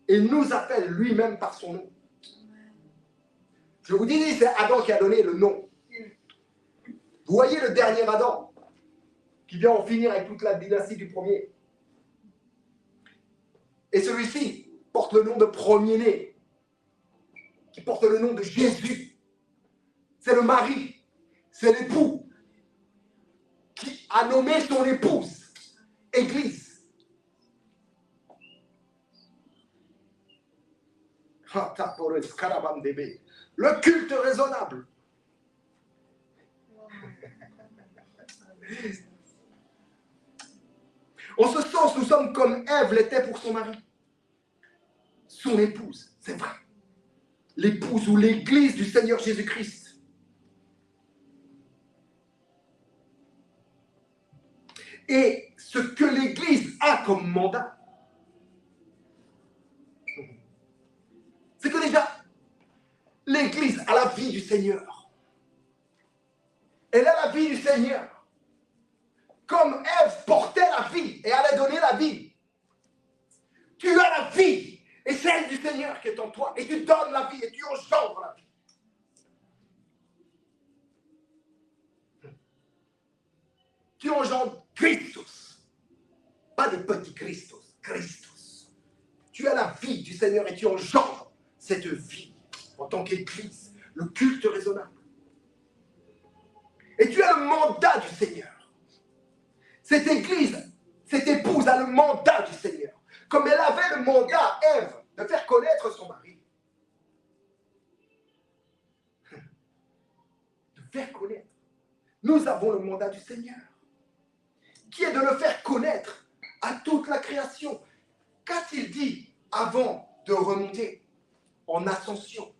et nous appelle lui-même par son nom. Je vous dis, c'est Adam qui a donné le nom. Vous voyez le dernier Adam, qui vient en finir avec toute la dynastie du premier. Et celui-ci porte le nom de premier-né, qui porte le nom de Jésus. C'est le mari, c'est l'époux, qui a nommé son épouse, Église. Le culte raisonnable. En ce sens, nous sommes comme Ève l'était pour son mari. Son épouse, c'est vrai. L'épouse ou l'église du Seigneur Jésus-Christ. Et ce que l'église a comme mandat, c'est que déjà, l'église a la vie du Seigneur. vie du Seigneur. Comme Ève portait la vie et allait donner la vie. Tu as la vie et celle du Seigneur qui est en toi. Et tu donnes la vie et tu engendres la vie. Tu engendres Christus. Pas des petits Christus. Christus. Tu as la vie du Seigneur et tu engendres cette vie en tant qu'Église. Le culte raisonnable. Et tu as le mandat du Seigneur. Cette Église, cette épouse a le mandat du Seigneur. Comme elle avait le mandat, Ève, de faire connaître son mari. De faire connaître. Nous avons le mandat du Seigneur. Qui est de le faire connaître à toute la création. Qu'a-t-il dit avant de remonter en ascension?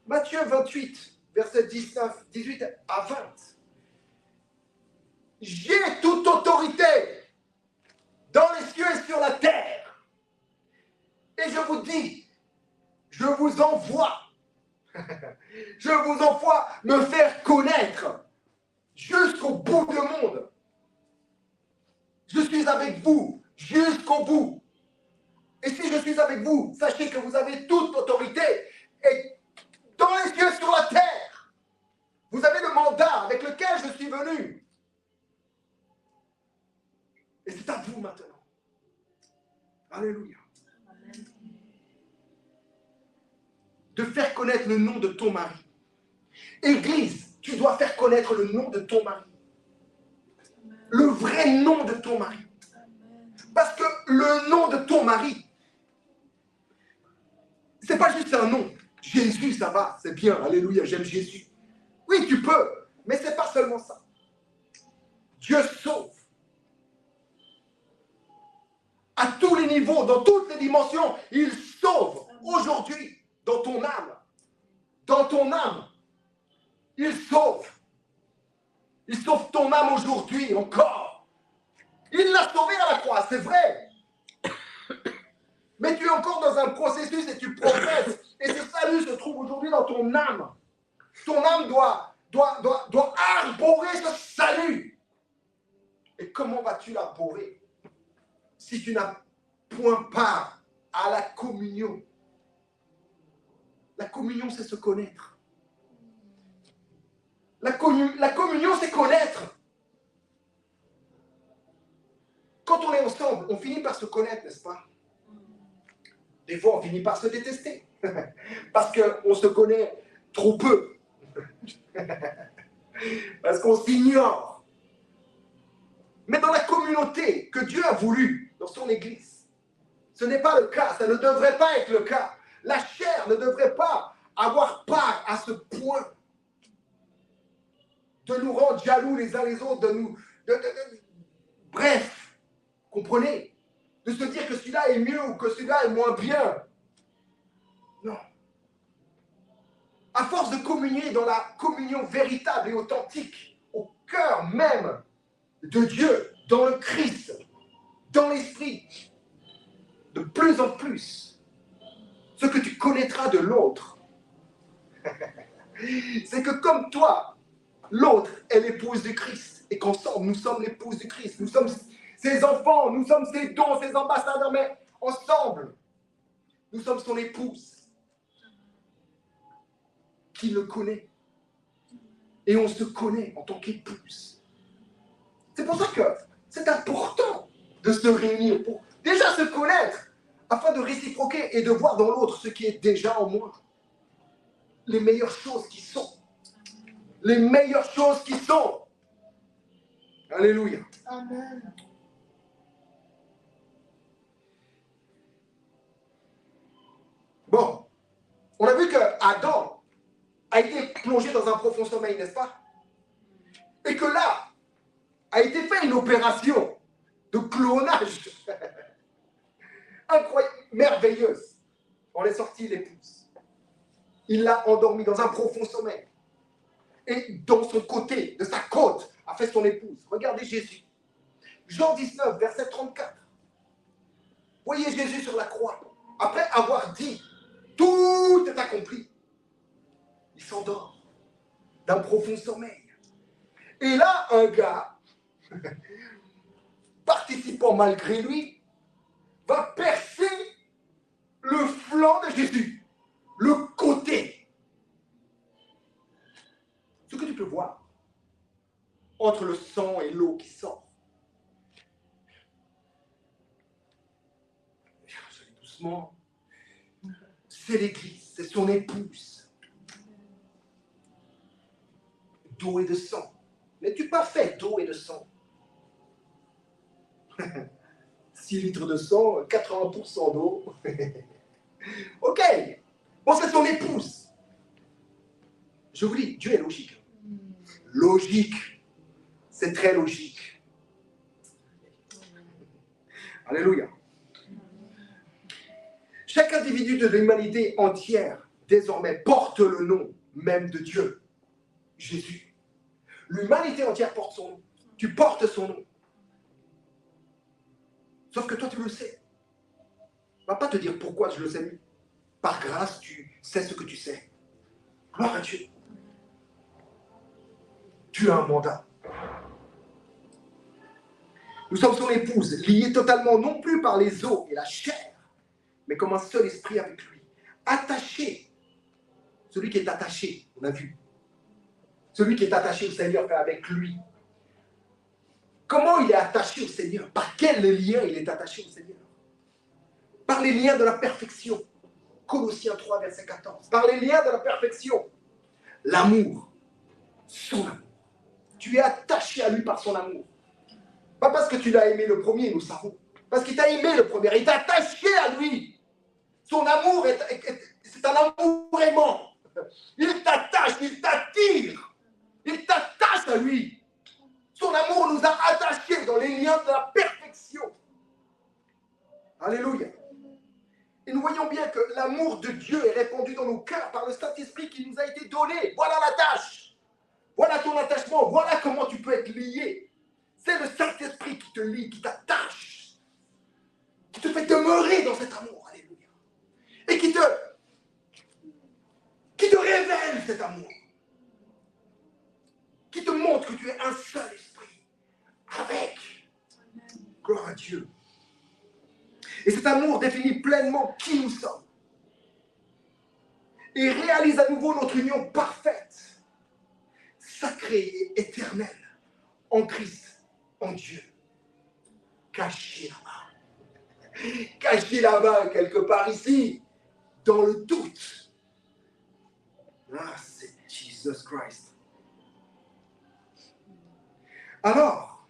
Matthieu 28, versets 18 à 20. J'ai toute autorité dans les cieux et sur la terre. Et je vous dis, je vous envoie me faire connaître jusqu'au bout du monde. Je suis avec vous jusqu'au bout. Et si je suis avec vous, sachez que vous avez toute autorité. Et dans les cieux et sur la terre, vous avez le mandat avec lequel je suis venu. Et c'est à vous maintenant. Alléluia. Amen. De faire connaître le nom de ton mari. Église, tu dois faire connaître le nom de ton mari. Le vrai nom de ton mari. Parce que le nom de ton mari, c'est pas juste un nom. Jésus, ça va, c'est bien. Alléluia, j'aime Jésus. Oui, tu peux, mais c'est pas seulement ça. Dieu sauve. À tous les niveaux, dans toutes les dimensions, il sauve aujourd'hui dans ton âme. Dans ton âme, il sauve. Il sauve ton âme aujourd'hui encore. Il l'a sauvé à la croix, c'est vrai. Mais tu es encore dans un processus et tu progresses. Et ce salut se trouve aujourd'hui dans ton âme. Ton âme doit arborer ce salut. Et comment vas-tu l'arborer si tu n'as point part à la communion? La communion, c'est se connaître. La communion, c'est connaître. Quand on est ensemble, on finit par se connaître, n'est-ce pas? Des fois, on finit par se détester. Parce qu'on se connaît trop peu. Parce qu'on s'ignore. Mais dans la communauté que Dieu a voulu, dans son Église, ce n'est pas le cas, ça ne devrait pas être le cas. La chair ne devrait pas avoir part à ce point de nous rendre jaloux les uns les autres, bref, comprenez? De se dire que celui-là est mieux ou que celui-là est moins bien. Non. À force de communier dans la communion véritable et authentique, au cœur même de Dieu, dans le Christ, dans l'Esprit, de plus en plus, ce que tu connaîtras de l'autre, c'est que comme toi, l'autre est l'épouse du Christ, et qu'ensemble, nous sommes l'épouse du Christ, nous sommes ses enfants, nous sommes ses dons, ses ambassadeurs, mais ensemble, nous sommes son épouse, qui le connaît, et on se connaît en tant qu'épouse. C'est pour ça que c'est important de se réunir pour déjà se connaître, afin de réciproquer et de voir dans l'autre ce qui est déjà en moi. Les meilleures choses qui sont. Les meilleures choses qui sont. Alléluia. Amen. Bon, on a vu que Adam a été plongé dans un profond sommeil, n'est-ce pas? Et que là, a été fait une opération de clonage incroyable, merveilleuse. On est sorti l'épouse. Il l'a endormi dans un profond sommeil. Et dans son côté, de sa côte, a fait son épouse. Regardez Jésus. Jean 19, verset 34. Voyez Jésus sur la croix. Après avoir dit, tout est accompli. Il s'endort. d'un profond sommeil. Et là, un gars, participant malgré lui, va percer le flanc de Jésus, le côté. Ce que tu peux voir entre le sang et l'eau qui sort. Je dis doucement, c'est l'Église, c'est son épouse. D'eau et de sang. N'es-tu pas fait d'eau et de sang? 6 litres de sang, 80% d'eau. Ok. Bon, c'est son épouse. Je vous dis, Dieu est logique. Logique. C'est très logique. Alléluia. Chaque individu de l'humanité entière, désormais, porte le nom même de Dieu, Jésus. L'humanité entière porte son nom. Tu portes son nom. Sauf que toi, tu le sais. On ne va pas te dire pourquoi je le sais mieux. Par grâce, tu sais ce que tu sais. Gloire à Dieu. Tu as un mandat. Nous sommes son épouse, liés totalement non plus par les os et la chair, mais comme un seul esprit avec lui. Attaché. Celui qui est attaché, on a vu. Celui qui est attaché au Seigneur fait avec lui. Comment il est attaché au Seigneur? Par quel lien il est attaché au Seigneur? Par les liens de la perfection. Colossiens 3, verset 14. Par les liens de la perfection. L'amour. Son amour. Tu es attaché à lui par son amour. Pas parce que tu l'as aimé le premier, nous savons. Parce qu'il t'a aimé le premier. Il t'a attaché à lui. Son amour, c'est un amour aimant. Il t'attache, il t'attire. Il t'attache à lui. Son amour nous a attachés dans les liens de la perfection. Alléluia. Et nous voyons bien que l'amour de Dieu est répandu dans nos cœurs par le Saint-Esprit qui nous a été donné. Voilà la tâche. Voilà ton attachement. Voilà comment tu peux être lié. C'est le Saint-Esprit qui te lie, qui t'attache, qui te fait demeurer dans cet amour. Alléluia. Et qui te révèle cet amour. Qui te montre que tu es un seul esprit. Avec. Gloire à Dieu. Et cet amour définit pleinement qui nous sommes. Et réalise à nouveau notre union parfaite, sacrée et éternelle, en Christ, en Dieu. Cachée là-bas. Cachée là-bas, quelque part ici, dans le doute. Ah, c'est Jesus Christ. Alors,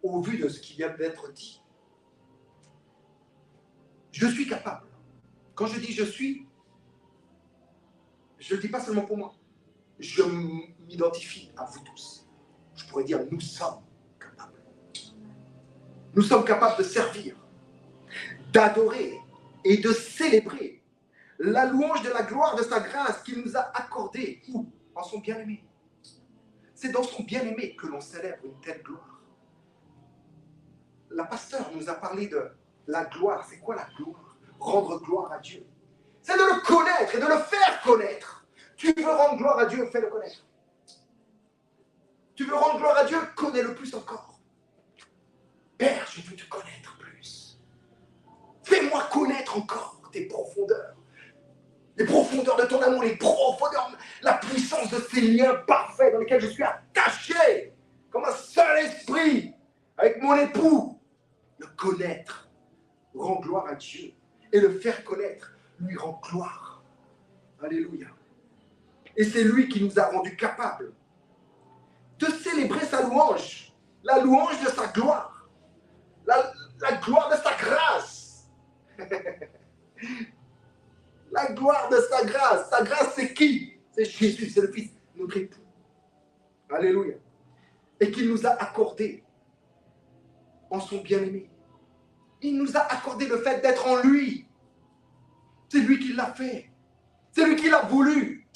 au vu de ce qui vient d'être dit, je suis capable. Quand je dis je suis, je ne le dis pas seulement pour moi. Je m'identifie à vous tous. Je pourrais dire nous sommes capables. Nous sommes capables de servir, d'adorer et de célébrer la louange de la gloire de sa grâce qu'il nous a accordée. Où? En son bien-aimé. C'est dans son bien-aimé que l'on célèbre une telle gloire. La pasteur nous a parlé de la gloire. C'est quoi la gloire? Rendre gloire à Dieu. C'est de le connaître et de le faire connaître. Tu veux rendre gloire à Dieu, fais-le connaître. Tu veux rendre gloire à Dieu, connais-le plus encore. Père, je veux te connaître plus. Fais-moi connaître encore tes profondeurs. Les profondeurs de ton amour, les profondeurs, la puissance de ces liens parfaits dans lesquels je suis attaché comme un seul esprit avec mon époux. Le connaître rend gloire à Dieu et le faire connaître lui rend gloire. Alléluia. Et c'est lui qui nous a rendus capables de célébrer sa louange, la louange de sa gloire, la gloire de sa grâce. La gloire de sa grâce. Sa grâce, c'est qui? C'est Jésus, c'est le Fils, notre époux. Alléluia. Et qu'il nous a accordé en son bien-aimé. Il nous a accordé le fait d'être en lui. C'est lui qui l'a fait. C'est lui qui l'a voulu.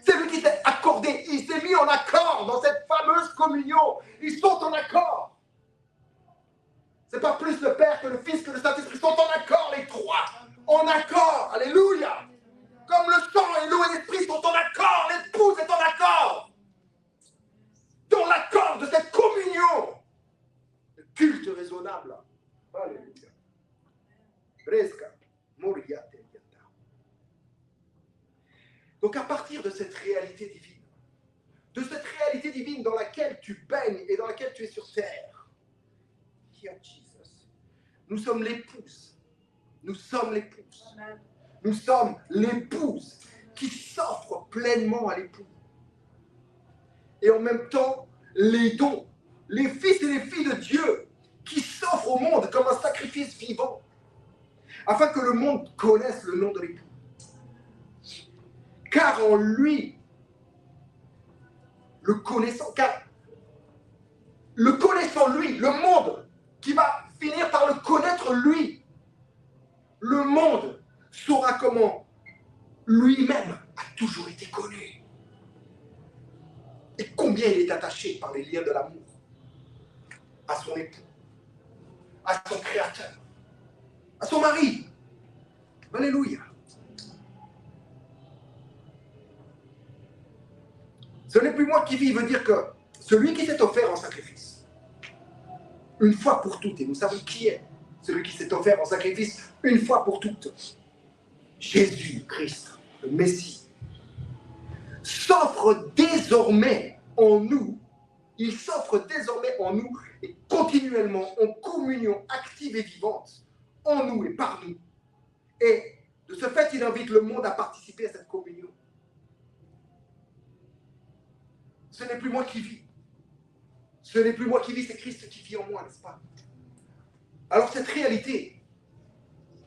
C'est lui qui s'est accordé. Il s'est mis en accord dans cette fameuse communion. Ils sont en accord. C'est pas plus le Père que le Fils que le Saint-Esprit. Ils sont en accord, les trois. En accord. Alléluia. Comme le sang et l'eau et l'esprit sont en accord. L'épouse est en accord. Donc à partir de cette réalité divine dans laquelle tu baignes et dans laquelle tu es sur terre, nous sommes l'épouse. Nous sommes l'épouse. Nous sommes l'épouse qui s'offre pleinement à l'époux. Et en même temps, les dons, les fils et les filles de Dieu qui s'offrent au monde comme un sacrifice vivant, afin que le monde connaisse le nom de l'époux. Car en lui, le connaissant lui, le monde qui va finir par le connaître lui, le monde saura comment lui-même a toujours été connu. Et combien il est attaché par les liens de l'amour à son époux, à son créateur, à son mari. Alléluia. Ce n'est plus moi qui vis, veut dire que celui qui s'est offert en sacrifice, une fois pour toutes, et nous savons qui est celui qui s'est offert en sacrifice une fois pour toutes, Jésus-Christ, le Messie, s'offre désormais en nous, il s'offre désormais en nous et continuellement en communion active et vivante, en nous et par nous. Et de ce fait, il invite le monde à participer à cette communion. Ce n'est plus moi qui vis. Ce n'est plus moi qui vis, c'est Christ qui vit en moi, n'est-ce pas? Alors cette réalité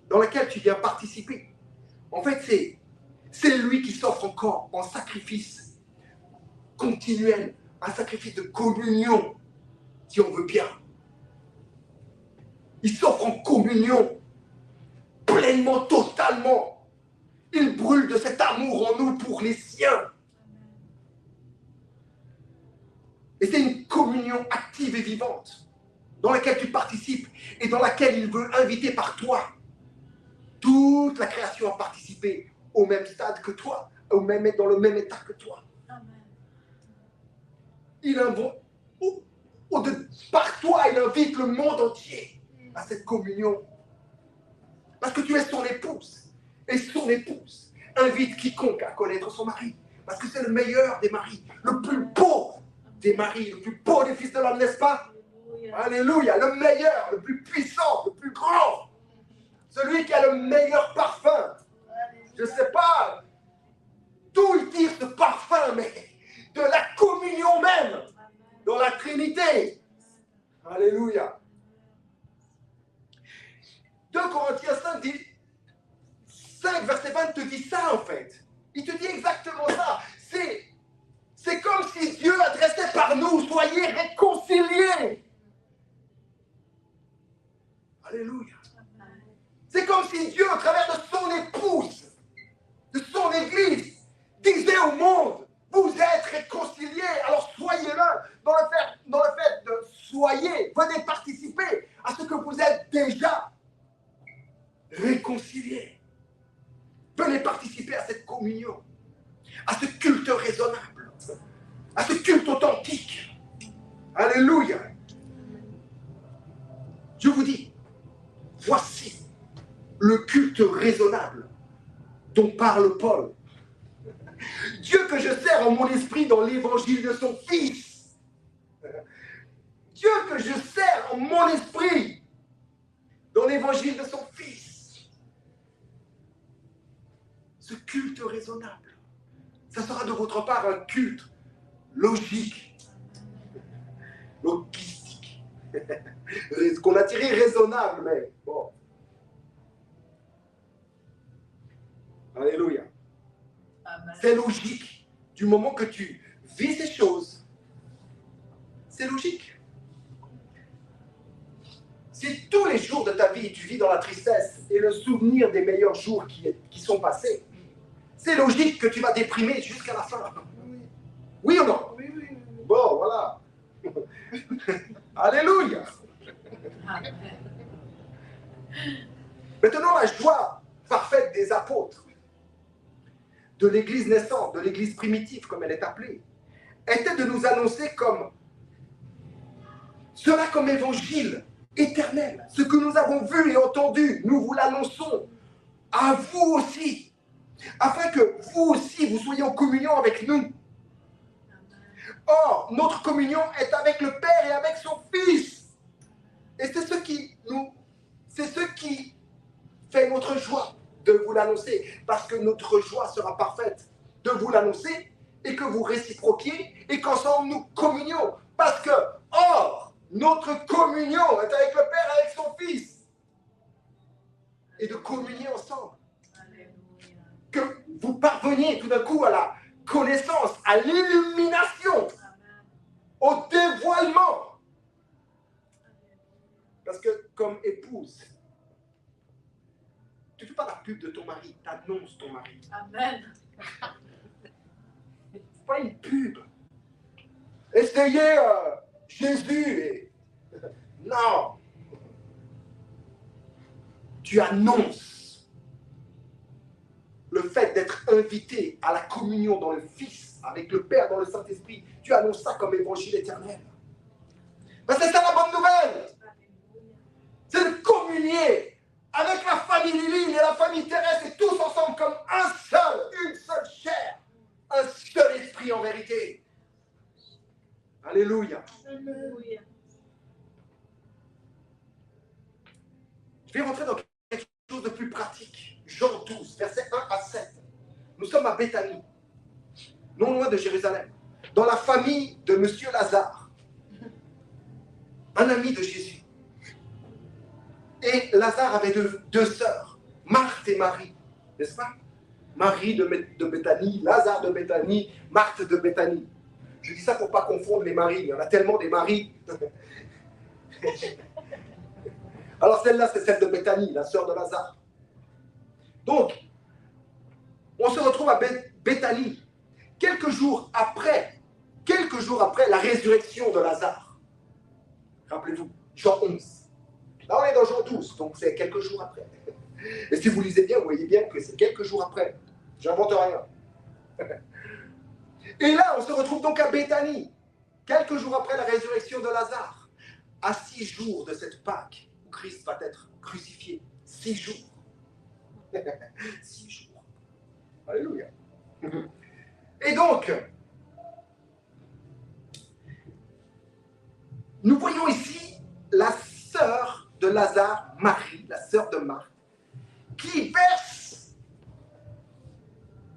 dans laquelle tu viens participer, en fait, c'est lui qui s'offre encore en sacrifice continuel, un sacrifice de communion, si on veut bien. Il s'offre en communion, pleinement, totalement. Il brûle de cet amour en nous pour les siens. Et c'est une communion active et vivante dans laquelle tu participes et dans laquelle il veut inviter par toi toute la création à participer au même stade que toi, dans le même état que toi. Il invite, par toi, il invite le monde entier à cette communion. Parce que tu es son épouse. Et son épouse invite quiconque à connaître son mari. Parce que c'est le meilleur des maris, le plus beau des maris, le plus beau des fils de l'homme, n'est-ce pas? Alléluia, le meilleur, le plus puissant, le plus grand. Celui qui a le meilleur parfum. Je ne sais pas d'où il tire ce parfum, mais de la communion même, dans la Trinité. Alléluia. 2 Corinthiens 5, verset 20 te dit ça en fait. Il te dit exactement ça. C'est comme si Dieu adressait par nous, soyez réconciliés. Alléluia. C'est comme si Dieu, au travers de son épouse, de son église, disait au monde, vous êtes réconciliés, alors soyez-le. Dans le fait de soyez, venez participer à ce que vous êtes déjà réconciliés. Venez participer à cette communion, à ce culte raisonnable, à ce culte authentique. Alléluia. Je vous dis, voici le culte raisonnable dont parle Paul. Dieu que je sers en mon esprit dans l'évangile de son Fils. Dieu que je sers en mon esprit dans l'évangile de son Fils. Ce culte raisonnable, ça sera de votre part un culte logique, logistique. Ce qu'on a tiré raisonnable, mais bon. Alléluia. Amen. C'est logique. Du moment que tu vis ces choses, c'est logique. Si tous les jours de ta vie, tu vis dans la tristesse et le souvenir des meilleurs jours qui sont passés, c'est logique que tu vas déprimer jusqu'à la fin. Oui ou non? Oui. Bon, voilà. Alléluia. Amen. Maintenant, la joie parfaite des apôtres, de l'église naissante, de l'église primitive, comme elle est appelée, était de nous annoncer cela comme évangile éternel. Ce que nous avons vu et entendu, nous vous l'annonçons à vous aussi. afin que vous aussi, vous soyez en communion avec nous. Or, notre communion est avec le Père et avec son Fils. Et c'est ce qui fait notre joie de vous l'annoncer, parce que notre joie sera parfaite de vous l'annoncer et que vous réciproquiez et qu'ensemble nous communions. Parce que, or, notre communion est avec le Père et avec son Fils. Et de communier ensemble. Que vous parveniez tout d'un coup à la connaissance, à l'illumination, au dévoilement. Parce que comme épouse, tu ne fais pas la pub de ton mari, tu annonces ton mari. Amen. C'est pas une pub. Essayez Jésus. Non. Tu annonces le fait d'être invité à la communion dans le Fils, avec le Père, dans le Saint-Esprit. Tu annonces ça comme évangile éternel. Ben, c'est ça la bonne nouvelle. C'est de communier avec la famille Lily et la famille Thérèse et tous ensemble comme un seul, une seule chair, un seul esprit en vérité. Alléluia. Alléluia. Je vais rentrer dans quelque chose de plus pratique. Jean 12, versets 1 à 7. Nous sommes à Béthanie, non loin de Jérusalem, dans la famille de Monsieur Lazare, un ami de Jésus. Et Lazare avait deux sœurs, Marthe et Marie, n'est-ce pas? Marie de Béthanie, Lazare de Béthanie, Marthe de Béthanie. Je dis ça pour ne pas confondre les maris, il y en a tellement des maris. Alors celle-là, c'est celle de Béthanie, la sœur de Lazare. Donc, on se retrouve à Béthanie, quelques jours après la résurrection de Lazare. Rappelez-vous, Jean 11. Là, on est dans Jean 12, donc c'est quelques jours après. Et si vous lisez bien, vous voyez bien que c'est quelques jours après. J'invente rien. Et là, on se retrouve donc à Béthanie, quelques jours après la résurrection de Lazare, à 6 jours de cette Pâque où Christ va être crucifié. 6 jours. 6 jours. Alléluia. Et donc, nous voyons ici la sœur de Lazare, Marie, la sœur de Marthe, qui verse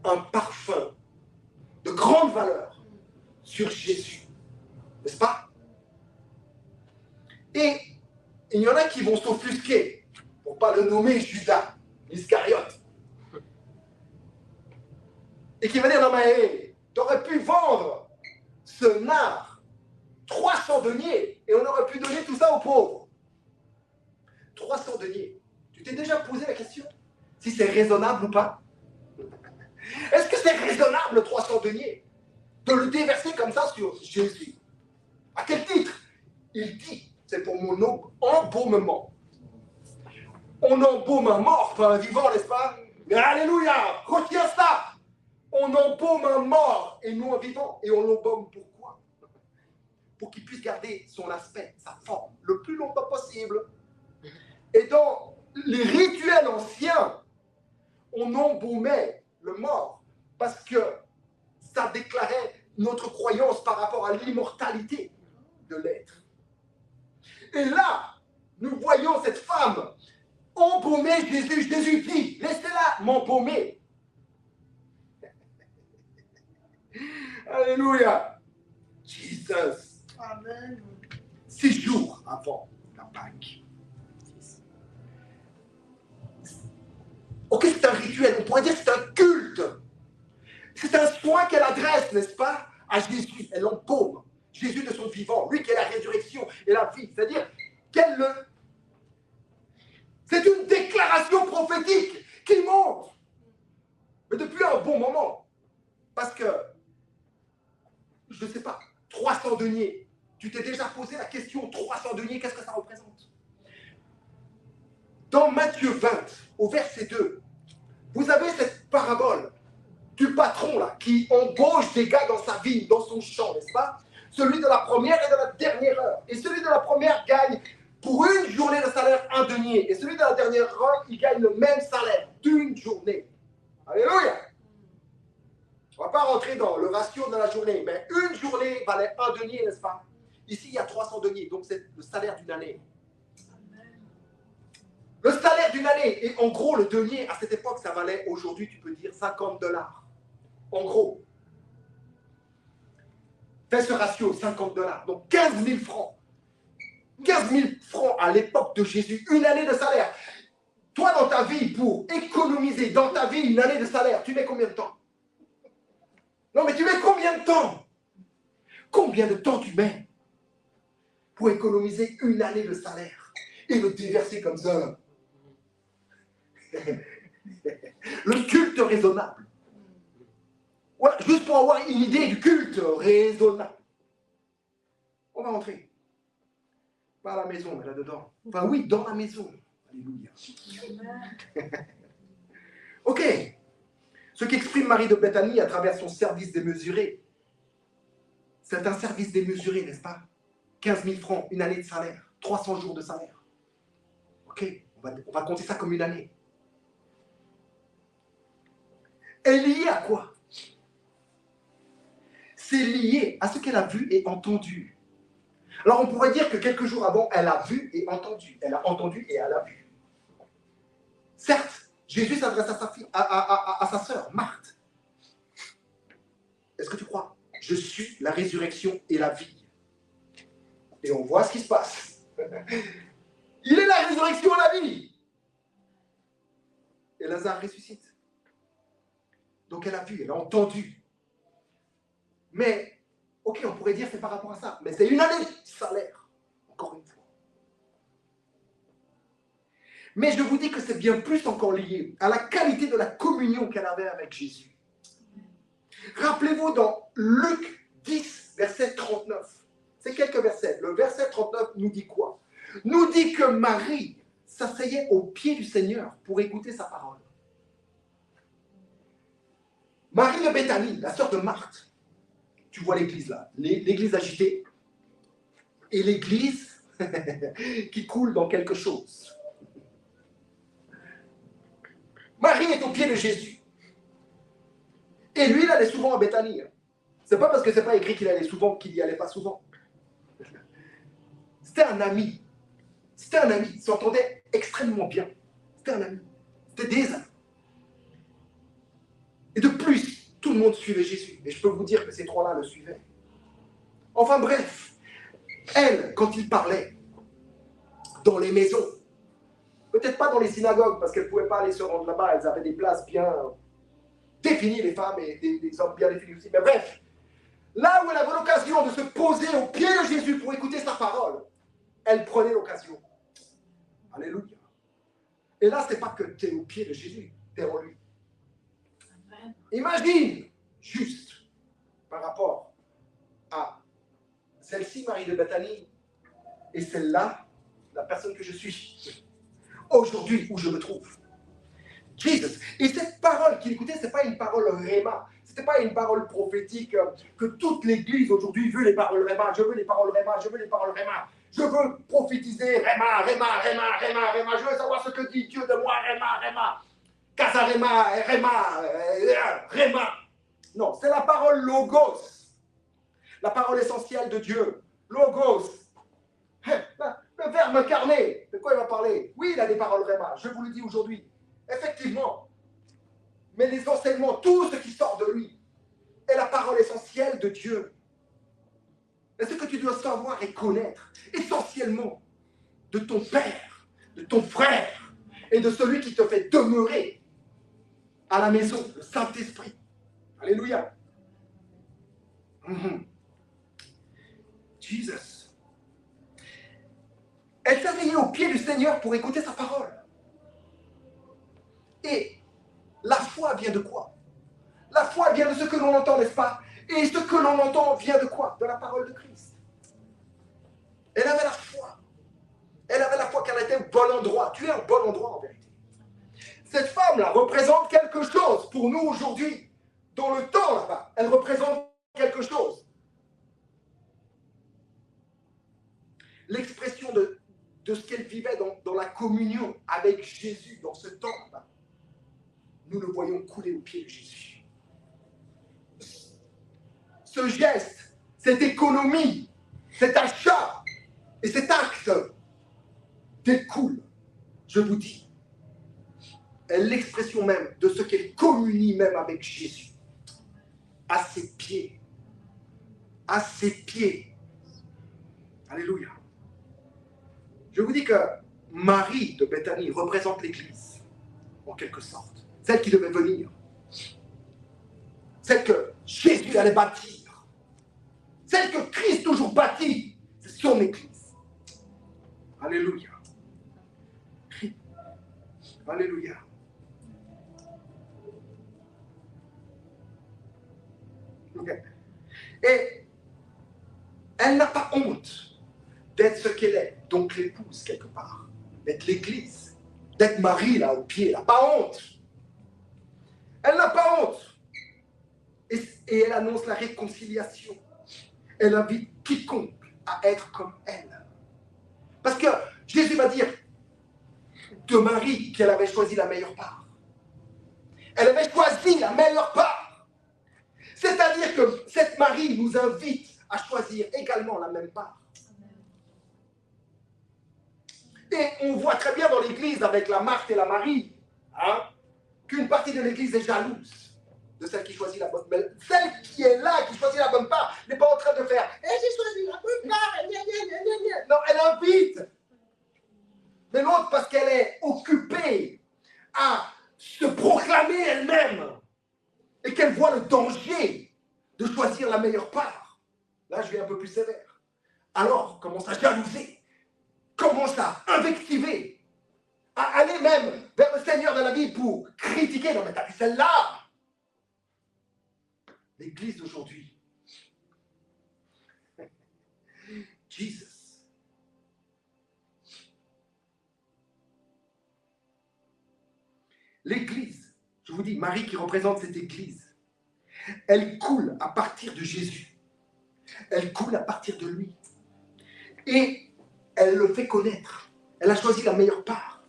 un parfum de grande valeur sur Jésus, n'est-ce pas? Et il y en a qui vont s'offusquer, pour ne pas le nommer Judas Iscariote, et qui va dire, non mais, tu aurais pu vendre ce nard 300 deniers et on aurait pu donner tout ça aux pauvres. 300 deniers. Tu t'es déjà posé la question si c'est raisonnable ou pas? Est-ce que c'est raisonnable 300 deniers de le déverser comme ça sur Jésus? À quel titre? Il dit, c'est pour mon embaumement. On embaume un mort, pas un vivant, n'est-ce pas? Mais alléluia, retiens ça. On embaume un mort et non un vivant. Et on l'embaume pourquoi? Pour qu'il puisse garder son aspect, sa forme, le plus longtemps possible. Et dans les rituels anciens, on embaumait le mort parce que ça déclarait notre croyance par rapport à l'immortalité de l'être. Et là, nous voyons cette femme embaumer Jésus. Jésus dit, laissez-la m'embaumer. Alléluia. Jesus. Amen. 6 jours avant la Pâque. Ok, c'est un rituel, on pourrait dire que c'est un culte. C'est un soin qu'elle adresse, n'est-ce pas, à Jésus. Elle embaume Jésus de son vivant, lui qui est la résurrection et la vie. C'est-à-dire qu'elle le... C'est une déclaration prophétique qui montre, mais depuis un bon moment. Parce que, je ne sais pas, 300 deniers. Tu t'es déjà posé la question, 300 deniers, qu'est-ce que ça représente? Dans Matthieu 20, au verset 2, vous avez cette parabole du patron là, qui embauche des gars dans sa ville, dans son champ, n'est-ce pas? Celui de la première et de la dernière heure. Et celui de la première gagne pour une journée de salaire un denier. Et celui de la dernière heure, il gagne le même salaire d'une journée. Alléluia. On ne va pas rentrer dans le ratio de la journée, mais une journée valait un denier, n'est-ce pas? Ici, il y a 300 deniers, donc c'est le salaire d'une année. Le salaire d'une année, et en gros, le denier, à cette époque, ça valait, aujourd'hui, tu peux dire $50. En gros. Fais ce ratio, $50. Donc 15 000 francs. 15 000 francs à l'époque de Jésus, une année de salaire. Toi, dans ta vie, pour économiser dans ta vie une année de salaire, tu mets combien de temps? Non, mais tu mets combien de temps? Combien de temps tu mets pour économiser une année de salaire et le déverser comme ça? Le culte raisonnable. Voilà, juste pour avoir une idée du culte raisonnable. On va rentrer. Pas à la maison, mais là-dedans. Enfin oui, dans la maison. Alléluia. Ok. Ce qu'exprime Marie de Béthanie à travers son service démesuré, c'est un service démesuré, n'est-ce pas? 15 000 francs, une année de salaire, 300 jours de salaire. Ok, on va compter ça comme une année. Elle est liée à quoi? C'est lié à ce qu'elle a vu et entendu. Alors on pourrait dire que quelques jours avant, elle a vu et entendu. Elle a entendu et elle a vu. Certes, Jésus s'adresse à sa fille, à sa sœur, Marthe. Est-ce que tu crois? Je suis la résurrection et la vie. Et on voit ce qui se passe. Il est la résurrection et la vie. Et Lazare ressuscite. Donc elle a vu, elle a entendu. Mais, ok, on pourrait dire que c'est par rapport à ça. Mais c'est une année de salaire. Encore une fois. Mais je vous dis que c'est bien plus encore lié à la qualité de la communion qu'elle avait avec Jésus. Rappelez-vous dans Luc 10, verset 39. C'est quelques versets. Le verset 39 nous dit quoi? Nous dit que Marie s'asseyait au pied du Seigneur pour écouter sa parole. Marie de Béthanie, la sœur de Marthe. Tu vois l'église là, l'église agitée et l'église qui coule dans quelque chose. Marie est au pied de Jésus. Et lui, il allait souvent à Béthanie. C'est pas parce que c'est pas écrit qu'il allait souvent qu'il n'y allait pas souvent. C'était un ami. C'était un ami. Ils s'entendaient extrêmement bien. C'était un ami. C'était des amis. Et de plus, tout le monde suivait Jésus. Et je peux vous dire que ces trois-là le suivaient. Enfin bref, elle, quand il parlait dans les maisons, peut-être pas dans les synagogues, parce qu'elles ne pouvaient pas aller se rendre là-bas, elles avaient des places bien définies, les femmes, et des hommes bien définis aussi. Mais bref, là où elle avait l'occasion de se poser au pied de Jésus pour écouter sa parole, elle prenait l'occasion. Alléluia. Et là, ce n'est pas que tu es au pied de Jésus, tu es en lui. Imagine, juste par rapport à celle-ci, Marie de Béthanie, et celle-là, la personne que je suis, aujourd'hui, où je me trouve. Jesus. Et cette parole qu'il écoutait, ce n'est pas une parole réma, ce n'était pas une parole prophétique que toute l'Église aujourd'hui veut les paroles réma. Je veux les paroles réma, je veux les paroles réma. Je veux prophétiser réma, réma, réma, réma, réma. Je veux savoir ce que dit Dieu de moi, réma, réma. Casarema, réma, réma. Non, c'est la parole logos. La parole essentielle de Dieu. Logos. Le verbe incarné. De quoi il va parler? Oui, il a des paroles réma. Je vous le dis aujourd'hui. Effectivement. Mais les enseignements, tout ce qui sort de lui, est la parole essentielle de Dieu. Et ce que tu dois savoir et connaître, essentiellement, de ton Père, de ton frère, et de celui qui te fait demeurer à la maison, le Saint-Esprit. Alléluia. Jesus. Elle s'asseyait au pied du Seigneur pour écouter sa parole. Et la foi vient de quoi? La foi vient de ce que l'on entend, n'est-ce pas? Et ce que l'on entend vient de quoi? De la parole de Christ. Elle avait la foi. Elle avait la foi qu'elle était au bon endroit. Tu es au bon endroit en vérité. Cette femme-là représente quelque chose pour nous aujourd'hui. Dans le temps là-bas, elle représente quelque chose. L'expression de ce qu'elle vivait dans la communion avec Jésus dans ce temps là-bas. nous le voyons couler aux pieds de Jésus. Ce geste, cette économie, cet achat et cet acte découle, je vous dis, est l'expression même de ce qu'elle communie même avec Jésus. À ses pieds. À ses pieds. Alléluia. Je vous dis que Marie de Béthanie représente l'Église, en quelque sorte. Celle qui devait venir. Celle que Jésus allait bâtir. Celle que Christ toujours bâtit. C'est son Église. Alléluia. Alléluia. Et elle n'a pas honte d'être ce qu'elle est, donc l'épouse quelque part, d'être l'Église, d'être Marie là au pied, elle n'a pas honte. Elle n'a pas honte. Et elle annonce la réconciliation. Elle invite quiconque à être comme elle. Parce que Jésus va dire de Marie qu'elle avait choisi la meilleure part. Elle avait choisi la meilleure part. C'est-à-dire que cette Marie nous invite à choisir également la même part. Et on voit très bien dans l'église avec la Marthe et la Marie, hein, qu'une partie de l'église est jalouse de celle qui choisit la bonne part. Celle qui est là, qui choisit la bonne part, n'est pas en train de faire j'ai choisi la bonne part. Non, elle invite. Mais l'autre, parce qu'elle est occupée à se proclamer elle-même et qu'elle voit le danger de choisir la meilleure part. Là, je vais un peu plus sévère. Alors, commence à jalouser, commence à invectiver, à aller même vers le Seigneur de la vie pour critiquer. Non, mais t'as vu celle-là. L'église d'aujourd'hui. Jesus. L'église, je vous dis, Marie qui représente cette église, elle coule à partir de Jésus. Elle coule à partir de lui. Et elle le fait connaître. Elle a choisi la meilleure part.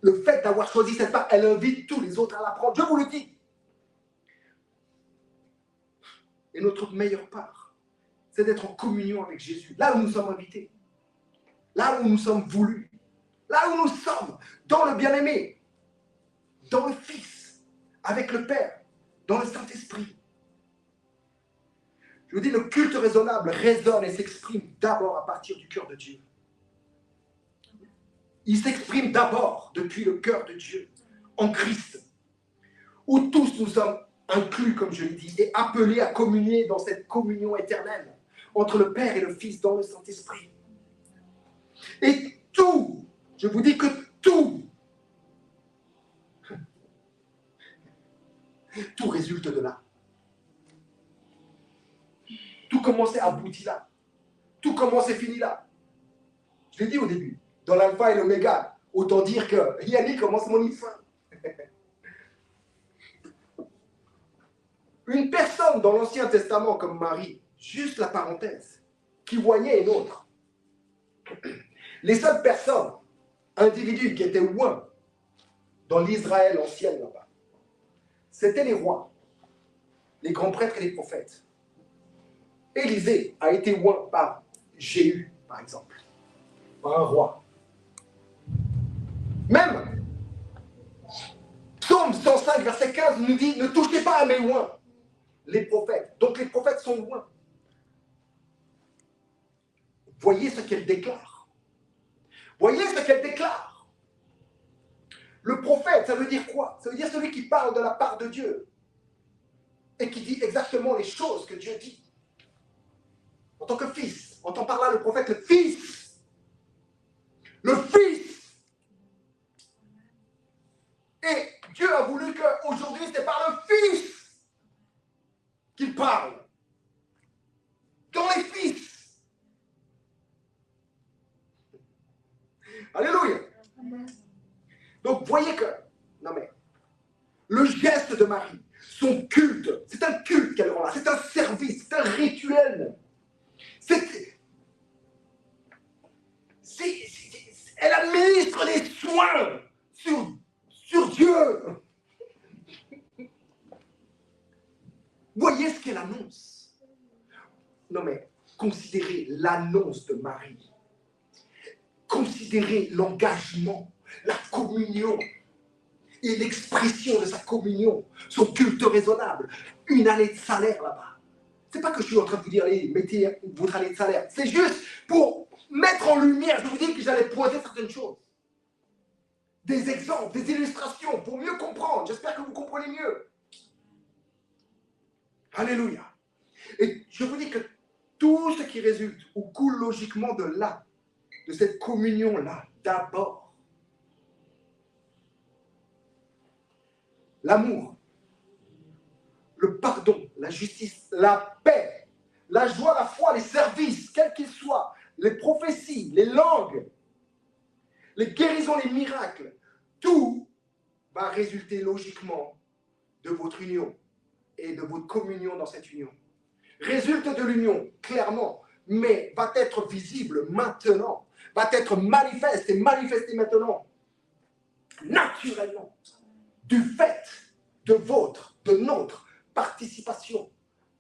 Le fait d'avoir choisi cette part, elle invite tous les autres à la prendre. Je vous le dis. Et notre meilleure part, c'est d'être en communion avec Jésus. Là où nous sommes invités. Là où nous sommes voulus. Là où nous sommes, dans le bien-aimé. Dans le Fils, avec le Père, dans le Saint-Esprit. Je vous dis, le culte raisonnable résonne et s'exprime d'abord à partir du cœur de Dieu. Il s'exprime d'abord depuis le cœur de Dieu, en Christ, où tous nous sommes inclus, comme je l'ai dit, et appelés à communier dans cette communion éternelle entre le Père et le Fils dans le Saint-Esprit. Et tout, je vous dis que tout résulte de là. Tout commence et aboutit là. Tout commence et finit là. Je l'ai dit au début, dans l'alpha et l'oméga, autant dire que Yannick commence mon fin. Une personne dans l'Ancien Testament comme Marie, juste la parenthèse, qui voyait une autre. Les seules personnes, individus qui étaient oints dans l'Israël ancienne là-bas, c'était les rois, les grands prêtres et les prophètes. Élisée a été oint par Jéhu, par exemple, par un roi. Même, Psaume 105, verset 15 nous dit « Ne touchez pas à mes oints », les prophètes. Donc les prophètes sont oints. Voyez ce qu'elle déclare. Voyez ce qu'elle déclare. Le prophète, ça veut dire quoi? Ça veut dire celui qui parle de la part de Dieu et qui dit exactement les choses que Dieu dit. En tant que fils, on entend par là le prophète, le fils. Le fils. Et Dieu a voulu qu'aujourd'hui, c'est par le fils qu'il parle. Dans les fils. Alléluia. Donc, voyez que, non mais, le geste de Marie, son culte, c'est un culte qu'elle rend là, c'est un service, c'est un rituel. Elle administre les soins sur Dieu. Voyez ce qu'elle annonce. Non mais, considérez l'annonce de Marie. Considérez l'engagement, la communion et l'expression de sa communion, son culte raisonnable. Une année de salaire là-bas. C'est pas que je suis en train de vous dire, allez, mettez votre année de salaire. C'est juste pour mettre en lumière, je vous dis que j'allais pointer certaines choses. Des exemples, des illustrations, pour mieux comprendre. J'espère que vous comprenez mieux. Alléluia. Et je vous dis que tout ce qui résulte ou coule logiquement de là, de cette communion-là, d'abord, l'amour, le pardon, la justice, la paix, la joie, la foi, les services, quels qu'ils soient, les prophéties, les langues, les guérisons, les miracles, tout va résulter logiquement de votre union et de votre communion dans cette union. Résulte de l'union, clairement, mais va être visible maintenant, va être manifeste et manifesté maintenant, naturellement, du fait de notre participation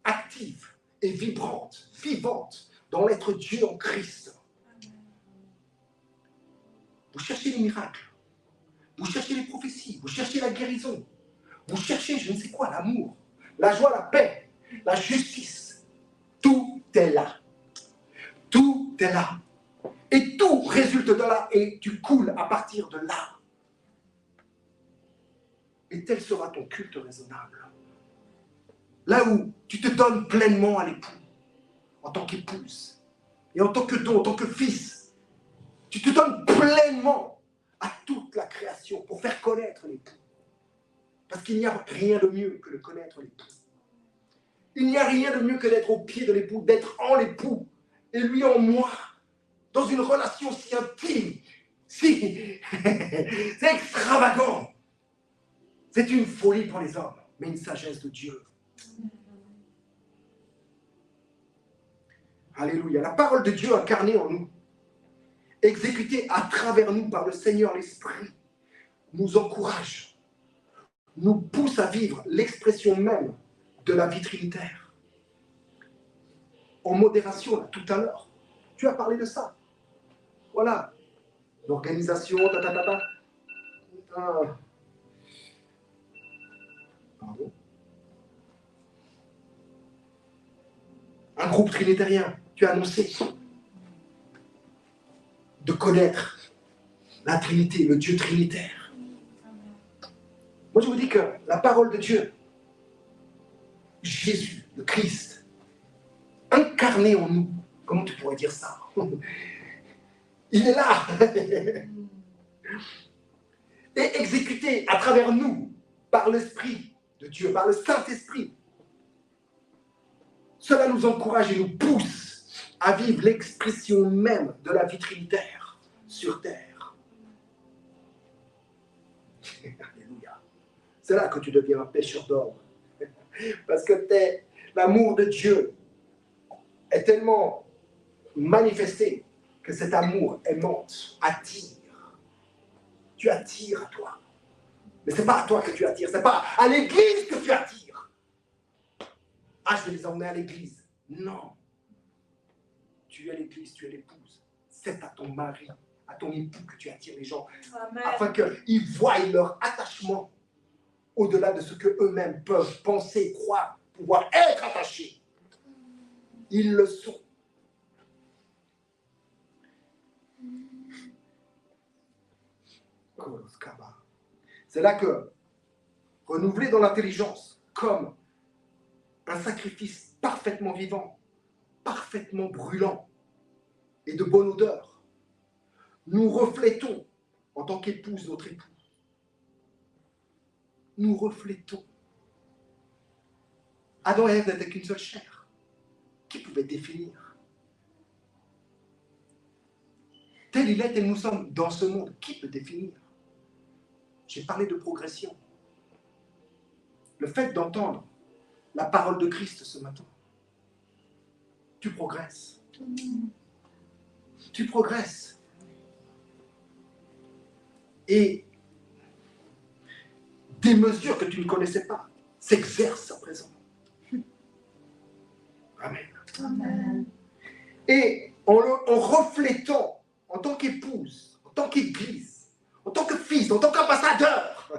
active et vibrante, vivante dans l'être Dieu en Christ. Vous cherchez les miracles, vous cherchez les prophéties, vous cherchez la guérison, vous cherchez je ne sais quoi, l'amour, la joie, la paix, la justice. Tout est là. Tout est là. Et tout résulte de là et tu coules à partir de là. Et tel sera ton culte raisonnable. Là où tu te donnes pleinement à l'époux, en tant qu'épouse, et en tant que don, en tant que fils, tu te donnes pleinement à toute la création pour faire connaître l'époux. Parce qu'il n'y a rien de mieux que de connaître l'époux. Il n'y a rien de mieux que d'être au pied de l'époux, d'être en l'époux, et lui en moi, dans une relation si intime, si... c'est extravagant. C'est une folie pour les hommes, mais une sagesse de Dieu. Alléluia. La parole de Dieu incarnée en nous, exécutée à travers nous par le Seigneur l'Esprit, nous encourage, nous pousse à vivre l'expression même de la vie trinitaire. En modération, là, tout à l'heure, tu as parlé de ça. Voilà. L'organisation, Pardon. Un groupe trinitairien, tu as annoncé de connaître la Trinité, le Dieu trinitaire. Moi, je vous dis que la parole de Dieu, Jésus, le Christ, incarné en nous, comment tu pourrais dire ça? Il est là et exécuté à travers nous par l'Esprit de Dieu, par le Saint-Esprit. Cela nous encourage et nous pousse à vivre l'expression même de la vie trinitaire sur terre. Alléluia. C'est là que tu deviens un pêcheur d'hommes. Parce que l'amour de Dieu est tellement manifesté que cet amour aimante attire. Tu attires à toi. Mais ce n'est pas à toi que tu attires, ce n'est pas à l'église que tu attires. Ah, je vais les emmener à l'église. Non. Tu es l'église, tu es l'épouse. C'est à ton mari, à ton époux que tu attires les gens. Amen. Afin qu'ils voient leur attachement au-delà de ce qu'eux-mêmes peuvent penser, croire, pouvoir être attachés. Ils le sont. C'est là que, renouvelé dans l'intelligence, comme un sacrifice parfaitement vivant, parfaitement brûlant et de bonne odeur, nous reflétons, en tant qu'épouse, notre époux. Nous reflétons. Adam et Ève n'étaient qu'une seule chair. Qui pouvait définir? Tel il est, tel nous sommes dans ce monde. Qui peut définir? J'ai parlé de progression. Le fait d'entendre la parole de Christ ce matin, tu progresses. Tu progresses. Et des mesures que tu ne connaissais pas s'exercent à présent. Et en reflétant, en tant qu'épouse, en tant qu'église, en tant que fils, en tant qu'ambassadeur,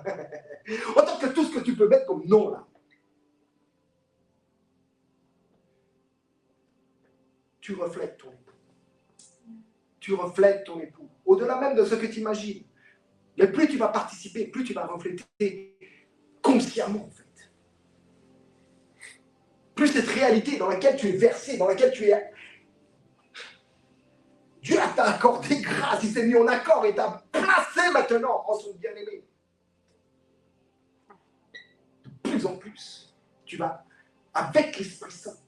en tant que tout ce que tu peux mettre comme nom là, tu reflètes ton époux. Tu reflètes ton époux. Au-delà même de ce que tu imagines. Mais plus tu vas participer, plus tu vas refléter consciemment en fait. Plus cette réalité dans laquelle tu es versé, dans laquelle tu es... Dieu t'a accordé grâce, il s'est mis en accord et t'a placé maintenant en son bien-aimé. De plus en plus, tu vas, avec l'Esprit Saint,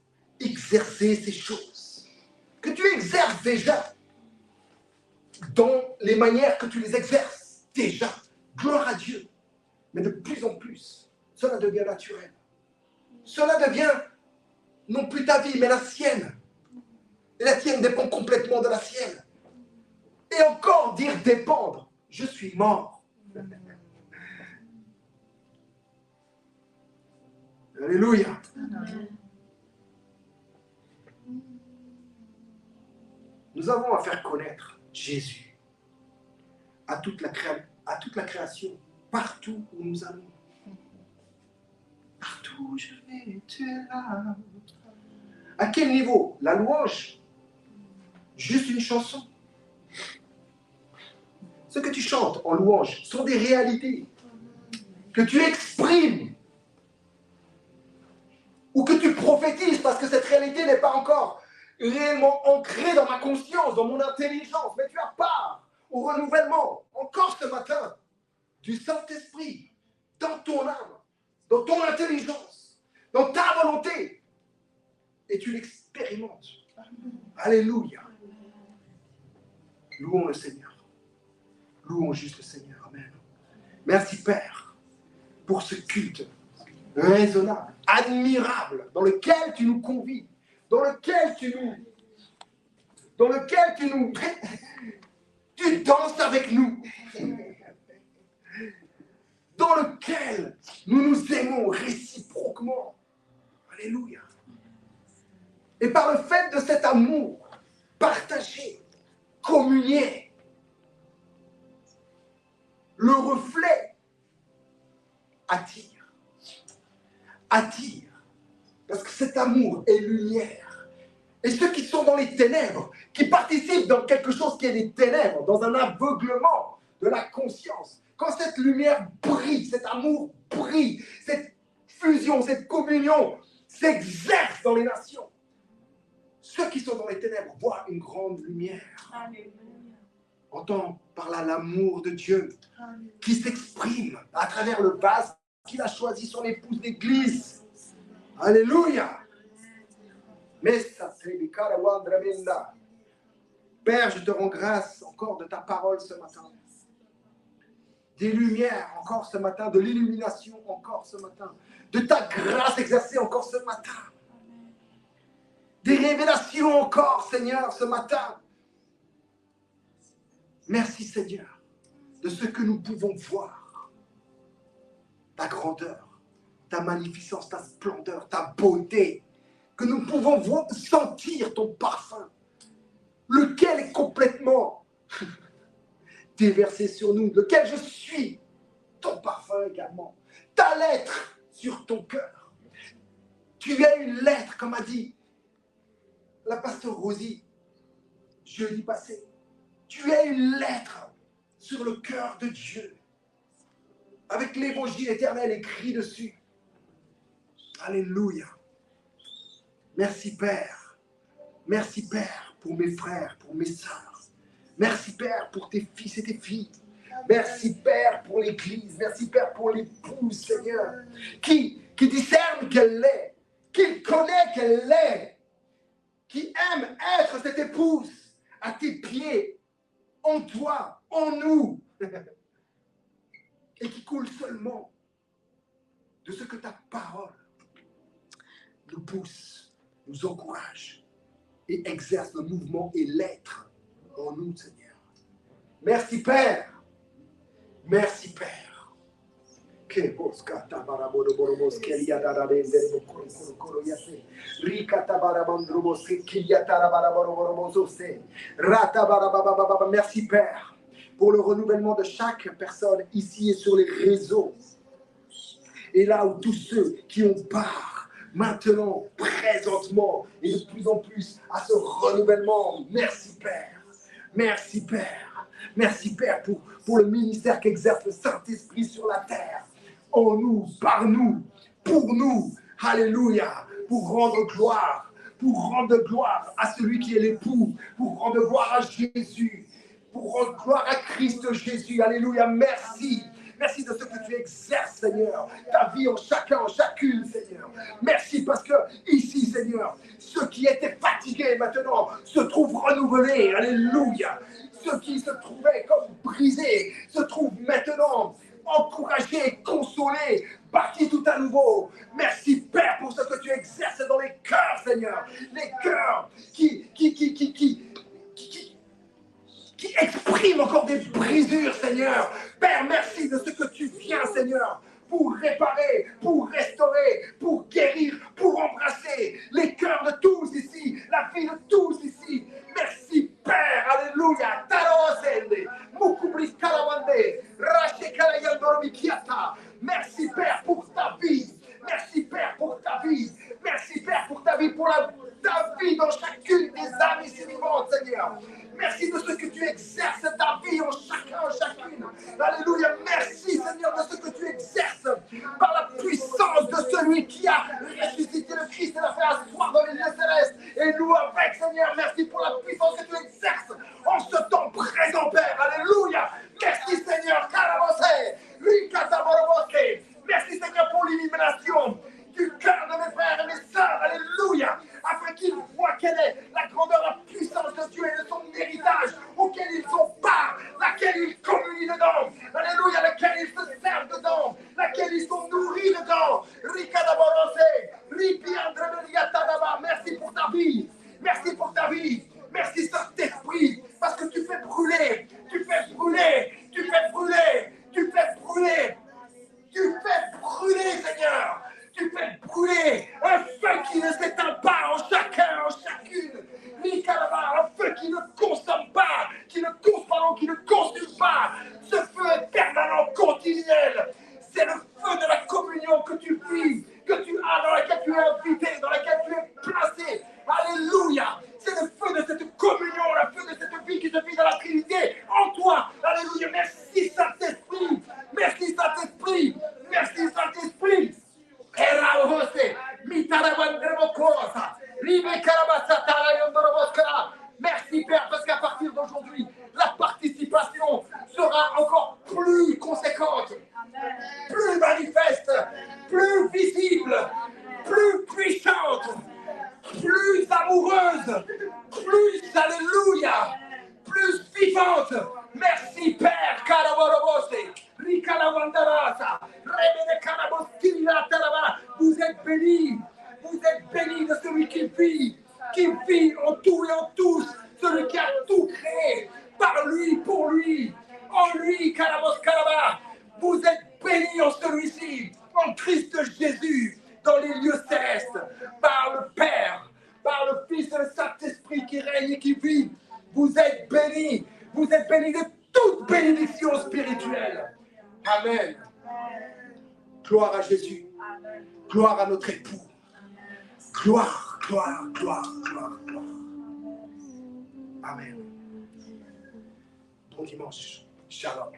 exercer ces choses que tu exerces déjà dans les manières que tu les exerces déjà. Gloire à Dieu. Mais de plus en plus, cela devient naturel. Cela devient non plus ta vie, mais la sienne. Et la tienne dépend complètement de la sienne. Et encore dire dépendre, je suis mort. Alléluia. Nous avons à faire connaître Jésus à toute la création, partout où nous allons. Partout où je vais, tu es là. À quel niveau? La louange? Juste une chanson? Ce que tu chantes en louange sont des réalités que tu exprimes ou que tu prophétises parce que cette réalité n'est pas encore réellement ancrée dans ma conscience, dans mon intelligence, mais tu as part au renouvellement, encore ce matin, du Saint-Esprit dans ton âme, dans ton intelligence, dans ta volonté, et tu l'expérimentes. Alléluia. Louons le Seigneur. Louons juste le Seigneur. Amen. Merci Père pour ce culte raisonnable, admirable, dans lequel tu nous convies, dans lequel tu danses avec nous, dans lequel nous nous aimons réciproquement. Alléluia. Et par le fait de cet amour partagé, communié, le reflet attire. Parce que cet amour est lumière. Et ceux qui sont dans les ténèbres, qui participent dans quelque chose qui est des ténèbres, dans un aveuglement de la conscience, quand cette lumière brille, cet amour brille, cette fusion, cette communion s'exerce dans les nations, ceux qui sont dans les ténèbres voient une grande lumière. Alléluia. Entend par là l'amour de Dieu qui s'exprime à travers le vase qu'il a choisi, son épouse, l'Église. Alléluia. Père, je te rends grâce encore de ta parole ce matin. Des lumières encore ce matin, de l'illumination encore ce matin, de ta grâce exercée encore ce matin. Des révélations encore, Seigneur, ce matin. Merci, Seigneur, de ce que nous pouvons voir. Ta grandeur, ta magnificence, ta splendeur, ta beauté. Que nous pouvons sentir ton parfum, lequel est complètement déversé sur nous, lequel je suis, ton parfum également. Ta lettre sur ton cœur. Tu es une lettre, comme a dit la pasteur Rosie, jeudi passé. Tu es une lettre sur le cœur de Dieu, avec l'évangile éternel écrit dessus. Alléluia. Merci Père. Merci Père pour mes frères, pour mes sœurs. Merci Père pour tes fils et tes filles. Merci Père pour l'Église. Merci Père pour l'épouse, Seigneur, qui discerne qu'elle l'est, qui connaît qu'elle l'est, qui aime être cette épouse à tes pieds, en toi, en nous, et qui coule seulement de ce que ta parole nous pousse, nous encourage et exerce le mouvement et l'être en nous, Seigneur. Merci Père. Merci Père. Merci Père pour le renouvellement de chaque personne ici et sur les réseaux. Et là où tous ceux qui ont part maintenant, présentement, et de plus en plus à ce renouvellement. Merci Père. Merci Père. Merci Père pour le ministère qu'exerce le Saint-Esprit sur la terre. En nous, par nous, pour nous. Alléluia. Pour rendre gloire à celui qui est l'époux, pour rendre gloire à Jésus, pour rendre gloire à Christ Jésus. Alléluia. Merci. Merci de ce que tu exerces, Seigneur, ta vie en chacun, en chacune, Seigneur. Merci parce que ici, Seigneur, ceux qui étaient fatigués maintenant se trouvent renouvelés. Alléluia. Ceux qui se trouvaient comme brisés se trouvent maintenant encouragés, consolés, bâtis tout à nouveau. Merci, Père, pour ce que tu exerces dans les cœurs, Seigneur. Les cœurs qui exprime encore des brisures, Seigneur. Père, merci de ce que tu viens, Seigneur, pour réparer, pour restaurer, pour guérir, pour embrasser les cœurs de tous ici, la vie de tous ici. Merci, Père. Alléluia. Merci, Père, pour ta vie. Merci, Père, pour ta vie. Merci, Père, pour ta vie, pour ta vie dans chacune des âmes ici vivantes, Seigneur. Merci de ce que tu exerces ta vie en chacun, en chacune. Alléluia. Merci, Seigneur, de ce que tu exerces par la puissance de celui qui a ressuscité le Christ et l'a fait asseoir dans les lieux célestes. Et nous avec, Seigneur, merci pour la puissance que tu exerces en ce temps présent, Père. Alléluia. Merci, Seigneur. Merci, Seigneur, pour l'illumination du cœur de mes frères et mes sœurs. Alléluia. Afin qu'ils voient quelle est la grandeur, la puissance de Dieu et de son héritage auquel ils sont part, laquelle ils communient dedans. Alléluia, laquelle ils se servent dedans, laquelle ils sont nourris dedans. Merci pour ta vie. Merci pour ta vie. Merci Saint-Esprit, parce que tu fais brûler, tu fais brûler, tu fais brûler, tu fais brûler, tu fais brûler, Seigneur. Tu fais brûler un feu qui ne s'éteint pas en chacun, en chacune. Un feu qui ne consomme pas, qui ne consume pas. Ce feu est permanent, continuel. C'est le feu de la communion que tu vis, que tu as, dans laquelle tu es invité, dans laquelle tu es placé. Alléluia. C'est le feu de cette communion, le feu de cette vie qui se vit dans la Trinité en toi. Alléluia. Merci Saint-Esprit. Merci Saint-Esprit. Merci Saint-Esprit. Merci Père, parce qu'à partir d'aujourd'hui, la participation sera encore plus conséquente, plus manifeste, plus visible, plus puissante, plus amoureuse, plus, alléluia, plus vivante. Merci Père, vous êtes bénis de celui qui vit en tout et en tous, celui qui a tout créé, par lui, pour lui, en lui, vous êtes bénis en celui-ci, en Christ Jésus, dans les lieux célestes, par le Père, par le Fils et le Saint-Esprit qui règne et qui vit. Vous êtes bénis de toute bénédiction spirituelle. Amen. Gloire à Jésus. Gloire à notre époux. Gloire, gloire, gloire, gloire, gloire. Amen. Bon dimanche. Shalom.